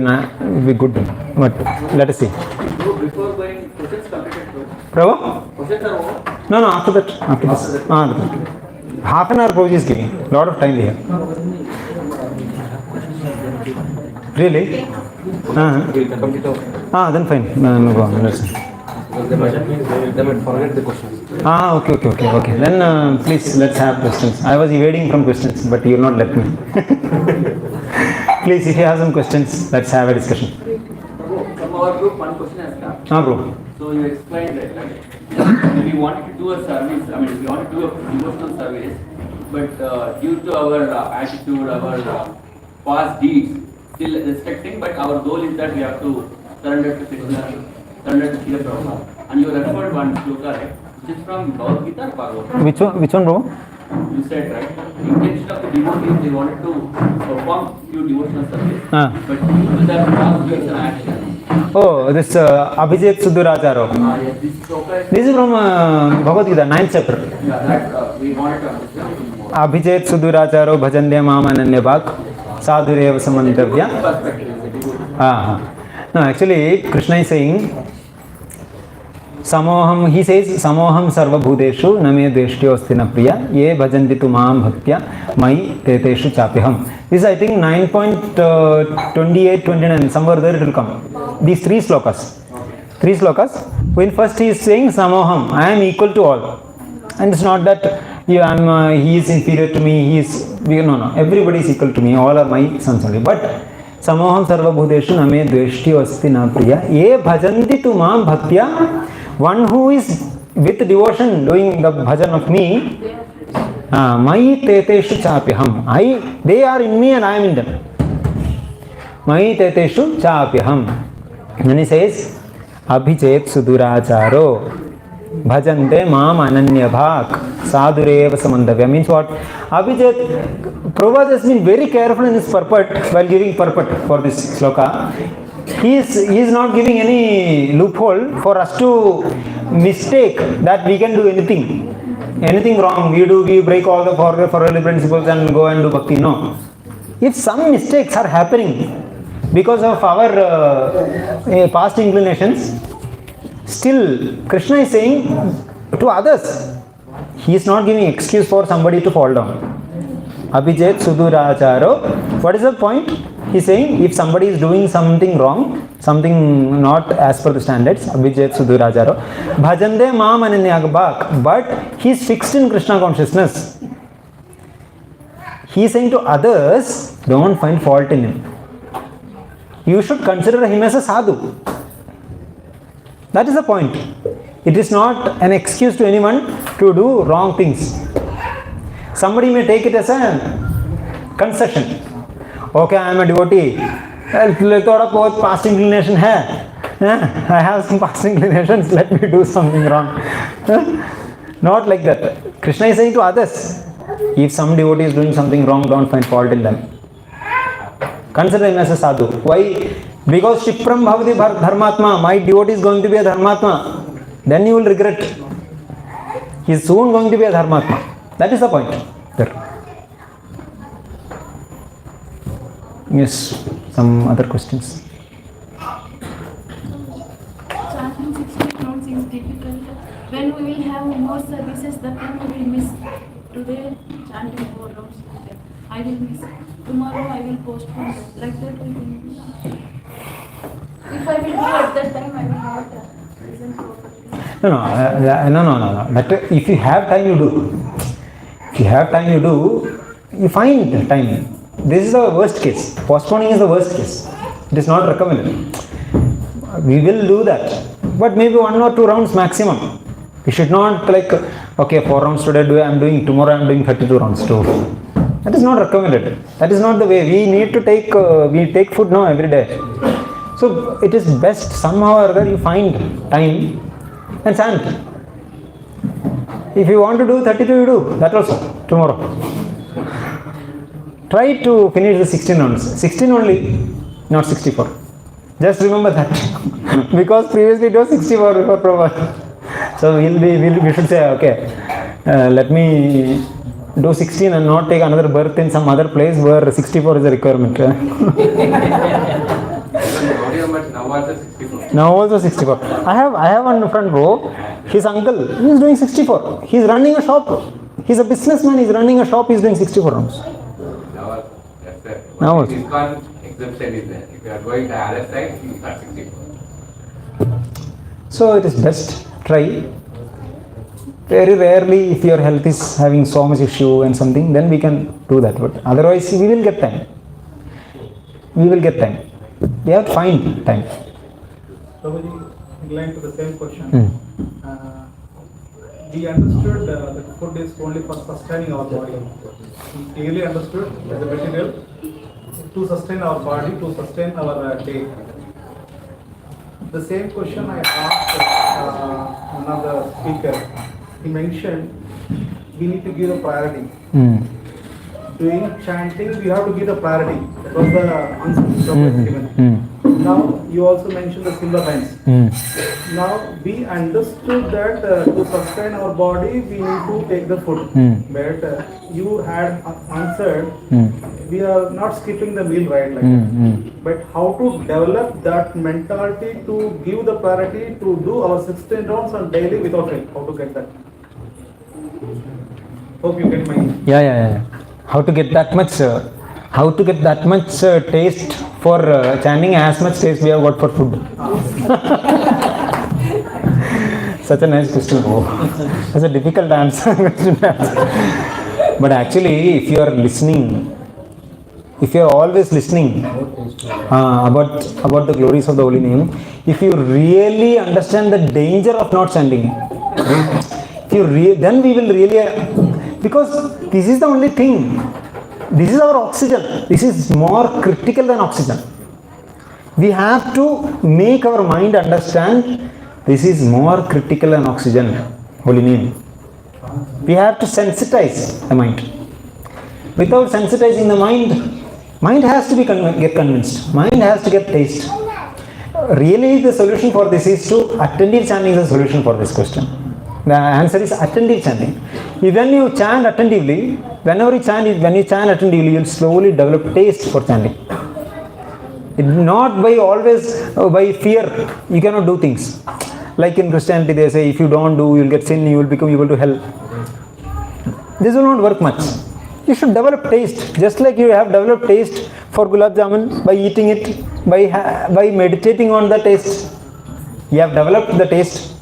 good. But let us see. Before going, questions completed. Prabhu? Questions are over? No, after that. After this. Half an hour Prabhu is giving. Lot of time here. Really? Then fine. No, go on. Let's see. They might forget the questions. Okay. Then please, let's have questions. I was evading from questions, but you will not let me. Please, if you have some questions, let's have a discussion. From our group, one question has come. Bro. So you explained that, right? If we wanted to do a service, we want to do a devotional service, but due to our attitude, our past deeds, still restricting, but our goal is that we have to surrender to Krishna, surrender to Srila Prabhupada. And you referred one shloka, right? Which is from Bhagavad Gita or Bhagavatam? Which one, bro? You said, right? The intention of the devotees, they wanted to perform few devotional service, but due to their past deeds and actions. Oh, this Abhijit Sudhuracharo. Yes, this shloka is. This is from Bhagavad Gita, 9th chapter. Yeah, that we wanted to understand more. Abhijit Sudhuracharo Bhajandya Mamananya Bhak Sadhureva Samantavya. Perspective is a devote. No, actually, Krishna is saying, Samoham, he says, Samoham Sarva Bhudeshu Name Deshtyosthi na Priya Ye Bhajanti tu Maam Bhaktya Mai Teteshu Chapiham. This is, I think, 9.28, 29, somewhere there it will come. These three slokas. When first he is saying Samoham, I am equal to all. And it's not that he is inferior to me, no, everybody is equal to me, all are my sons only. But samoham sarvabhuteshu name dveshti asti na priya ye bhajanti tu mam bhaktya, one who is with devotion doing the bhajan of me, mai teteshu chapyaham, they are in me and I am in them. Mai teteshu chapyaham. And he says, abhichet suduracharo bhajante mam ananya bhak sadureva samandavya. Means what? Abhichet, Prabhupada has been very careful in his purport while giving purport for this sloka. He is not giving any loophole for us to mistake that we can do anything wrong. We break all the four principles and go and do bhakti. No. If some mistakes are happening because of our past inclinations, still Krishna is saying to others, he is not giving excuse for somebody to fall down. Abhijet suduracharo. What is the point? He is saying if somebody is doing something wrong, something not as per the standards, abhijet suduracharo, bhajande mam ananyabhak, but he is fixed in Krishna consciousness. He is saying to others, don't find fault in him. You should consider him as a sadhu. That is the point. It is not an excuse to anyone to do wrong things. Somebody may take it as a concession. Okay, I am a devotee. Past inclination hai. I have some past inclinations, let me do something wrong. Not like that. Krishna is saying to others, if some devotee is doing something wrong, don't find fault in them. Consider him as a sadhu. Why? Because Shipram Bhavati Dharmatma, my devotee is going to be a Dharmatma. Then you will regret. He is soon going to be a Dharmatma. That is the point. There. Yes, some other questions? Chanting 60 rounds is difficult. When we will have more services, that time we will miss. Today, chanting 4 rounds. I will miss. Tomorrow, I will postpone. Like that, we will. If I will do at that time, I will not listen properly. No. But if you have time, you do. If you have time, you do. You find time. This is the worst case. Postponing is the worst case. It is not recommended. We will do that. But maybe 1 or 2 rounds maximum. We should not like, okay, 4 rounds today I am doing, tomorrow I am doing 32 rounds too. That is not recommended. That is not the way. We need to take, we take food now every day. So it is best somehow or other you find time and chant. If you want to do 32, you do. That also, tomorrow. Try to finish the 16 rounds. 16 only, not 64. Just remember that. Because previously it was 64 before Prabhupada. So we should say, okay, let me do 16 and not take another birth in some other place where 64 is a requirement. Now also 64. I have one friend bro, his uncle, he is doing 64. He is running a shop. He is a businessman, he is running a shop, he is doing 64 rounds. Now also. Iskcon exemption is there. If you are going to the other side, you start 64. So it is best, try. Very rarely if your health is having so much issue and something, then we can do that. But otherwise we will get time. We will get time. We have to find time. Prabhuji, in line to the same question, we understood that food is only for sustaining our body. We clearly understood as a material to sustain our body, to sustain our day. The same question I asked one of the speakers. He mentioned we need to give a priority. Doing chanting, we have to give the priority. That was the answer given. Now, you also mentioned the silver lines. Now, we understood that to sustain our body, we need to take the food. But you had answered, we are not skipping the meal, right? Like but how to develop that mentality to give the priority to do our 16 rounds on daily without fail? How to get that? Hope you get my... Yeah. How to get that much taste for chanting as much taste we have got for food. Such a nice question. That's a difficult answer. But actually, if you are listening, if you are always listening about the glories of the holy name, if you really understand the danger of not chanting, then we will really, because this is the only thing. This is our oxygen. This is more critical than oxygen. We have to make our mind understand this is more critical than oxygen, holy name. We have to sensitize the mind. Without sensitizing the mind has to get convinced. Mind has to get taste. Really, the solution for this is to attentive chanting is the solution for this question. The answer is attentive chanting. When you chant attentively, when you chant attentively, you will slowly develop taste for chanting. Not by always by fear, you cannot do things. Like in Christianity, they say if you don't do, you will get sin, you will become equal to hell. This will not work much. You should develop taste, just like you have developed taste for gulab jamun by eating it, by meditating on the taste. You have developed the taste.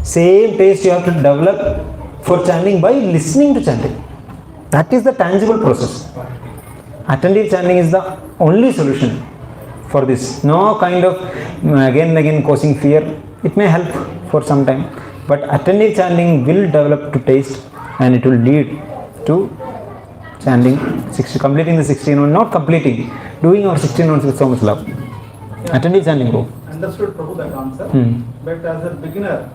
Same taste you have to develop for chanting by listening to chanting. That is the tangible process. Attentive chanting is the only solution for this. No kind of again and again causing fear. It may help for some time, but attentive chanting will develop to taste, and it will lead to chanting, completing the 16 rounds, not completing, doing our 16 rounds with so much love. Attentive chanting, bro. Understood, Prabhu, that answer. But as a beginner,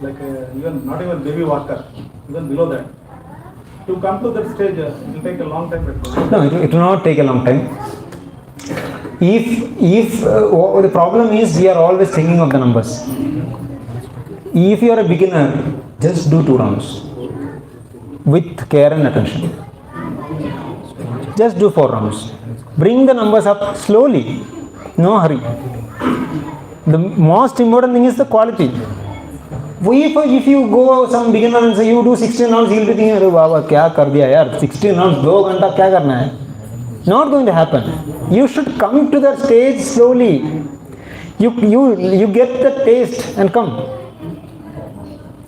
like even not even baby walker, even below that, to come to that stage, it will take a long time. No, it will not take a long time. If the problem is we are always thinking of the numbers. If you are a beginner, just do 2 rounds with care and attention. Just do 4 rounds. Bring the numbers up slowly. No hurry. The most important thing is the quality. If you go some beginner and say you do 16 rounds, he will be thinking, Baba, kya kar diya yaar? 16 rounds, 2 ghanta kya karna hai? Not going to happen. You should come to that stage slowly. You get the taste and come.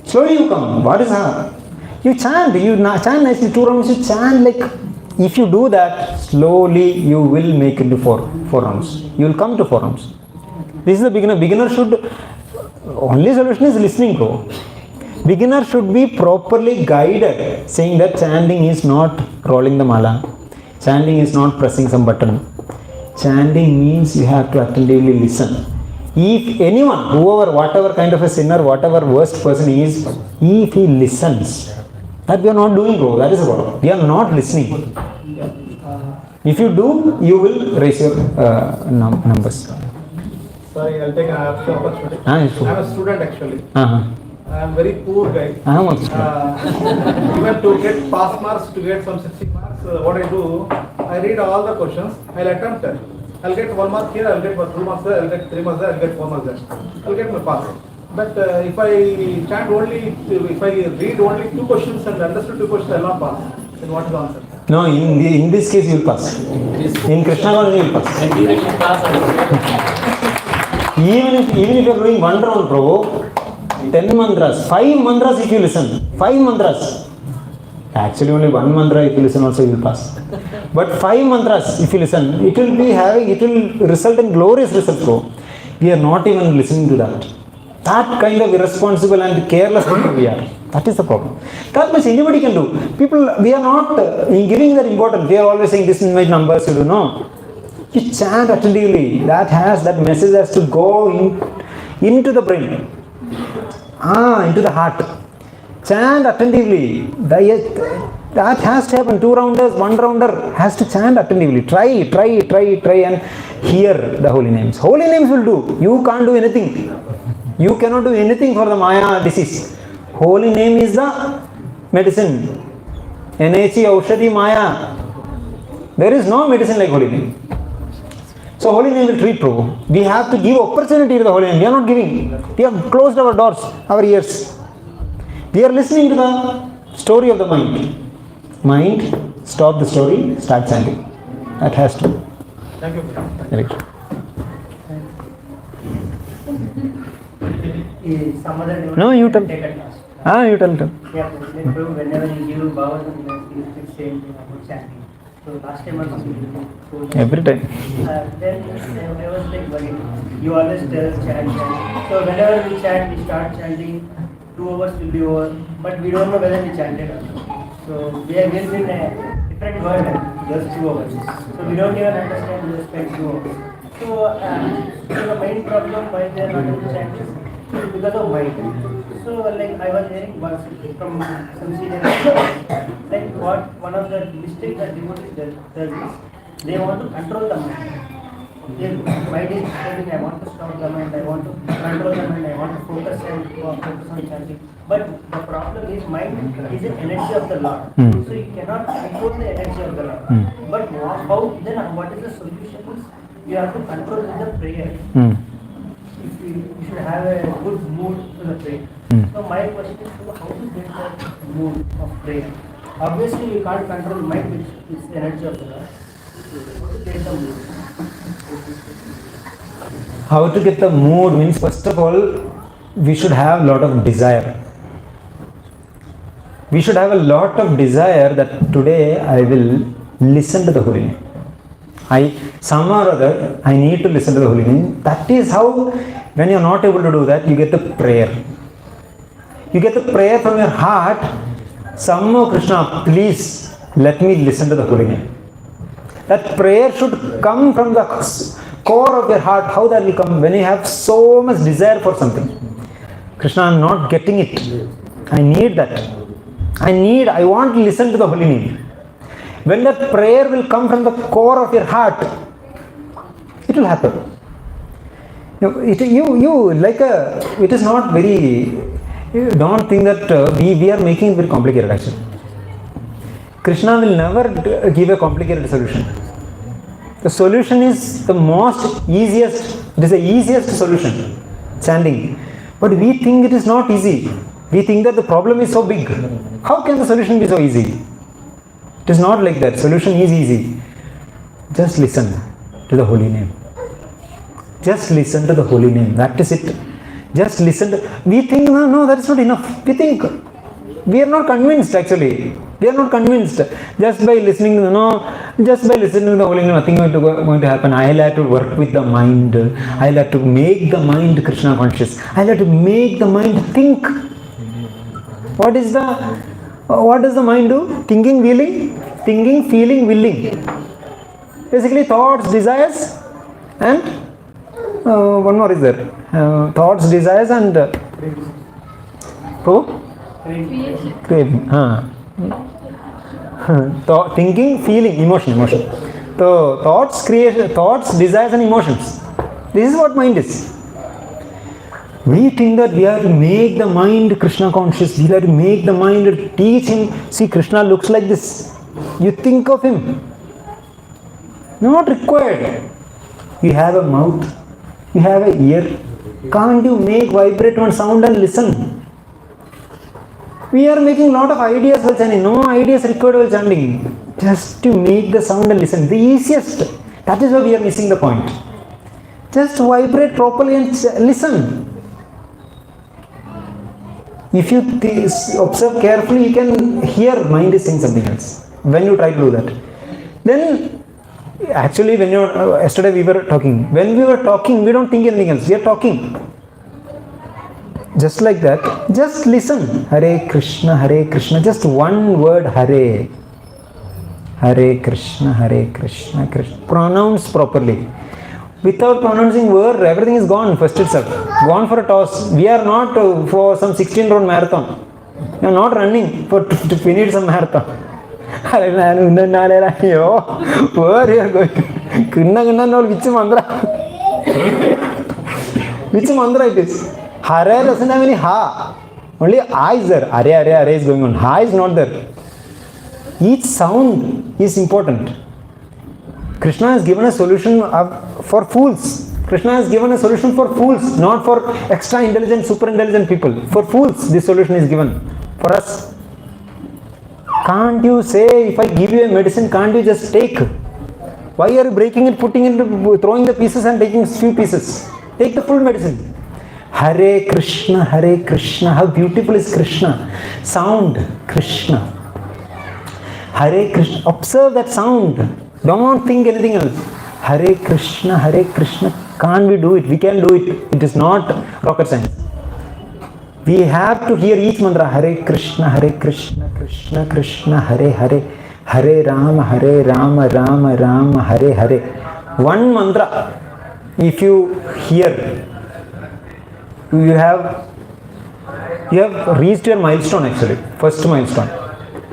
Slowly you come. What is hard? You chant nicely 2 rounds. You chant like, if you do that, slowly you will make it to 4 rounds. You will come to 4 rounds. This is the beginner. Beginner should, only solution is listening, bro. Beginner should be properly guided, saying that chanting is not rolling the mala. Chanting is not pressing some button. Chanting means you have to attentively listen. If anyone, whoever, whatever kind of a sinner, whatever worst person he is, if he listens, that we are not doing, bro. That is the problem. We are not listening. If you do, you will raise your numbers. Sorry, I'll take an opportunity. I'm a student actually. I'm very poor guy. Even to get pass marks, to get some 60 marks, what I do, I read all the questions, I'll attempt it. I'll get 1 mark here, I'll get 2 marks there, I'll get 3 marks there, I'll get 4 marks there. I'll get my pass. But if I chant only, if I read only 2 questions and understood 2 questions, I'll not pass. Then what is the answer? No, in this case you will pass. In Krishna only you will pass. Even if you are doing 1 round, bro, 10 mantras, 5 mantras if you listen, 5 mantras. Actually only 1 mantra if you listen also you will pass. But 5 mantras if you listen, it will result in glorious results, bro. We are not even listening to that. That kind of irresponsible and careless people we are. That is the problem. That much anybody can do. People, we are not giving that importance. We are always saying this is my numbers, you do know. You chant attentively. That message has to go into the brain. Into the heart. Chant attentively. That has to happen. 2 rounders, 1 rounder has to chant attentively. Try and hear the holy names. Holy names will do. You can't do anything. You cannot do anything for the Maya disease. Holy name is the medicine. NHE Aushadhi Maya. There is no medicine like holy name. So holy name will treat, Prabhu. We have to give opportunity to the holy name. We are not giving. We have closed our doors, our ears. We are listening to the story of the mind. Mind, stop the story, start chanting. That has to. Thank you. Very good. is some other devotee No, you tell. take a task. You tell. Yeah, like Prabhu, whenever you give Bhagavatam, you keep saying about chanting. So last time also you told us. Every time. Then I was like worried. You always tell chant. So whenever we chant, we start chanting. 2 hours will be over, but we don't know whether we chanted or not. So we have been in a different world just 2 hours. So we don't even understand we spent 2 hours. So the main problem why they are not able to chant is because of mind. So like I was hearing once from some senior, like what one of the mistakes that devotees does is they want to control the mind. If mind is telling I want to stop the mind, I want to control the mind, I want to focus and focus on chanting. But the problem is mind is the energy of the Lord. So you cannot control the energy of the Lord. But how then what is the solution is you have to control with the prayer. If you should have a good mood to the prayer. So my question is how to get that mood of prayer. Obviously you can't control mind which is the energy of the Lord. How to get the mood? How to get the mood means, first of all, we should have a lot of desire. We should have a lot of desire that today I will listen to the Holy Name. Somehow or other, I need to listen to the Holy Name. That is how, when you are not able to do that, you get the prayer. You get the prayer from your heart. Somehow, Krishna, please let me listen to the Holy Name. That prayer should come from the core of your heart. How that will come? When you have so much desire for something. Krishna, I am not getting it. I need that. I want to listen to the Holy Name. When that prayer will come from the core of your heart, it will happen. It is not very, don't think that we are making it very complicated actually. Krishna will never give a complicated solution. The solution is the most easiest, it is the easiest solution, chanting. But we think it is not easy. We think that the problem is so big. How can the solution be so easy? It is not like that. Solution is easy. Just listen to the Holy Name. Just listen to the Holy Name. That is it. Just listen to. We think, no, that is not enough. We think, we are not convinced actually. We are not convinced. Just by listening, just by listening to the Holy Name, nothing is going to happen. I will have to work with the mind. I will have to make the mind Krishna conscious. I will have to make the mind think. What does the mind do? Thinking, feeling, willing. Basically thoughts, desires and one more is there. Thoughts, desires and craving. Thinking, feeling, emotion. So thoughts, desires and emotions. This is what mind is. We think that we have to make the mind Krishna conscious. We have to make the mind, teach him. See, Krishna looks like this. You think of him. Not required. You have a mouth. You have an ear. Can't you make vibrate one sound and listen? We are making a lot of ideas while chanting. No ideas required while chanting. Just to make the sound and listen. The easiest. That is why we are missing the point. Just vibrate properly and listen. If you observe carefully, you can hear mind is saying something else. When you try to do that. Then, actually, yesterday we were talking. When we were talking, we don't think anything else. We are talking. Just like that. Just listen. Hare Krishna. Just one word, Hare. Hare Krishna, Krishna. Pronounce properly. Without pronouncing word, everything is gone first itself. Gone for a toss. We are not for some 16-round marathon. We are not running to finish some marathon. Where you are going? Which mantra it is? Hare doesn't have any ha. Only I is there. Hare is going on. Ha is not there. Each sound is important. Krishna has given a solution for fools. Krishna has given a solution for fools, not for extra intelligent, super intelligent people. For fools, this solution is given. For us. Can't you say, if I give you a medicine, can't you just take? Why are you breaking it, throwing the pieces and taking few pieces? Take the full medicine. Hare Krishna, Hare Krishna. How beautiful is Krishna? Sound, Krishna. Hare Krishna. Observe that sound. Don't think anything else. Hare Krishna, Hare Krishna. Can't we do it? We can do it. It is not rocket science. We have to hear each mantra. Hare Krishna, Krishna Krishna, Hare Hare, Hare Rama, Rama Rama, Hare Hare. One mantra. If you hear, you have reached your milestone actually. First milestone.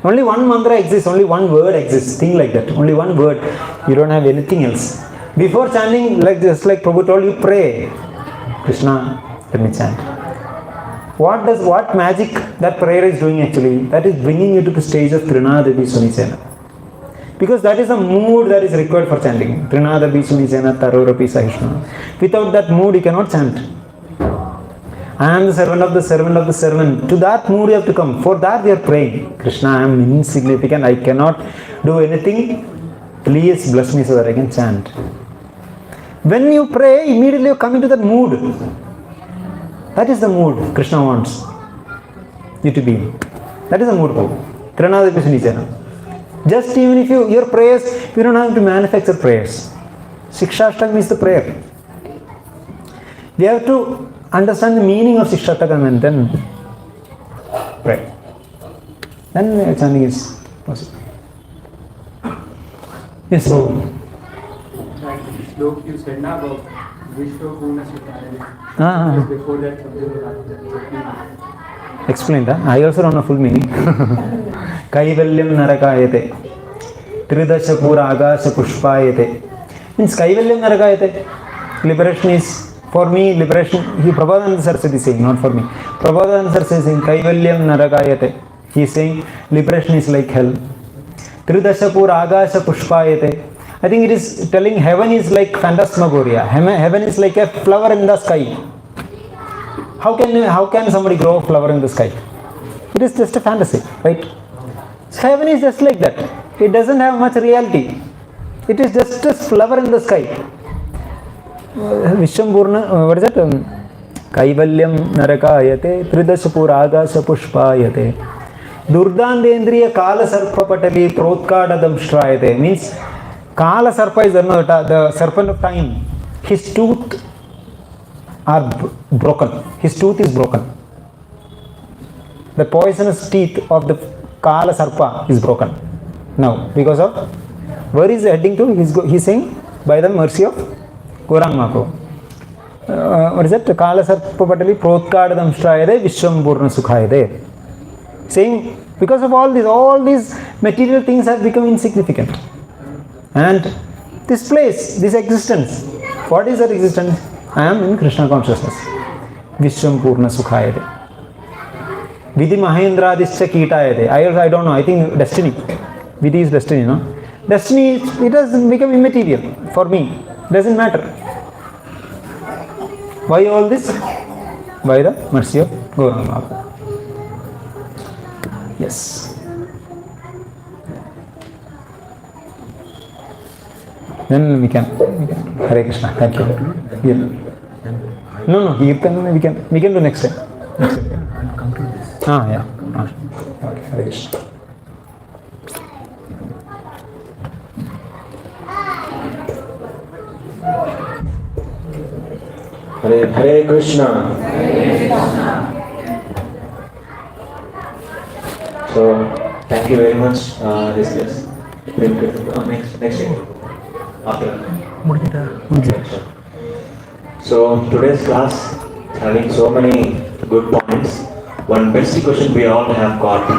Only one mantra exists, only one word exists. Think like that. Only one word. You don't have anything else. Before chanting, just like Prabhu told you, pray. Krishna, let me chant. What magic that prayer is doing actually? That is bringing you to the stage of Trinadavi Sunisena. Because that is the mood that is required for chanting. Trinadavi Sunisena Tarorapi Sahishna. Without that mood, you cannot chant. I am the servant of the servant of the servant. To that mood you have to come. For that we are praying. Krishna, I am insignificant. I cannot do anything. Please bless me so that I can chant. When you pray, immediately you come into that mood. That is the mood Krishna wants you to be. That is the mood. Just even if your prayers, you don't have to manufacture prayers. Sikshastakam is the prayer. We have to understand the meaning of Sikshastakam and then pray. Then chanting is possible. Yes, sir. Slok you said now about Vishwa Purna Sukha. Before that, Explain that. I also don't know full meaning. Kaivalyam narakayate. Tridasha pura agasa pushpayate. Means Kaivalyam narakayate. Liberation is, for me, liberation. Prabhupada Saraswati is saying, not for me. Prabhupada Saraswati is saying, Kaivalyam narakayate. He is saying, liberation is like hell. Tridasha pura agasa pushpayate. I think it is telling heaven is like phantasmagoria. Heaven is like a flower in the sky. How can somebody grow a flower in the sky? It is just a fantasy, right? So heaven is just like that. It doesn't have much reality. It is just a flower in the sky. Vishwamburna, what is that? Kaivalyam narakayate, tridashapura agasa pushpayate. Durdandendriya kala sarpa patali protkadadam shtrayate. Means Kala Sarpa is the serpent of time. His tooth are broken. His tooth is broken. The poisonous teeth of the Kala Sarpa is broken. Now, because of where is he heading to? He's saying by the mercy of Gauranga Mahaprabhu. What is that? Kala Sarpa Patali Protkadadam Shtrayade Vishwamburna Sukhayade. Saying because of all these material things have become insignificant. And this place, this existence, what is that existence? I am in Krishna consciousness. Vishwam Purna Sukhayate. Vidhi Mahendra Adishya Kitayate. I don't know, I think destiny. Vidhi is destiny, no? Destiny, it has become immaterial for me. Doesn't matter. Why all this? By the mercy of Gauranga Mahaprabhu. Yes. Then we can Hare Krishna. Thank you. Yeah. No, kirtan we can do next time. Yeah. Okay, Hare Krishna. Hare Krishna. So thank you very much. This next thing. So today's class having so many good points. One basic question we all have got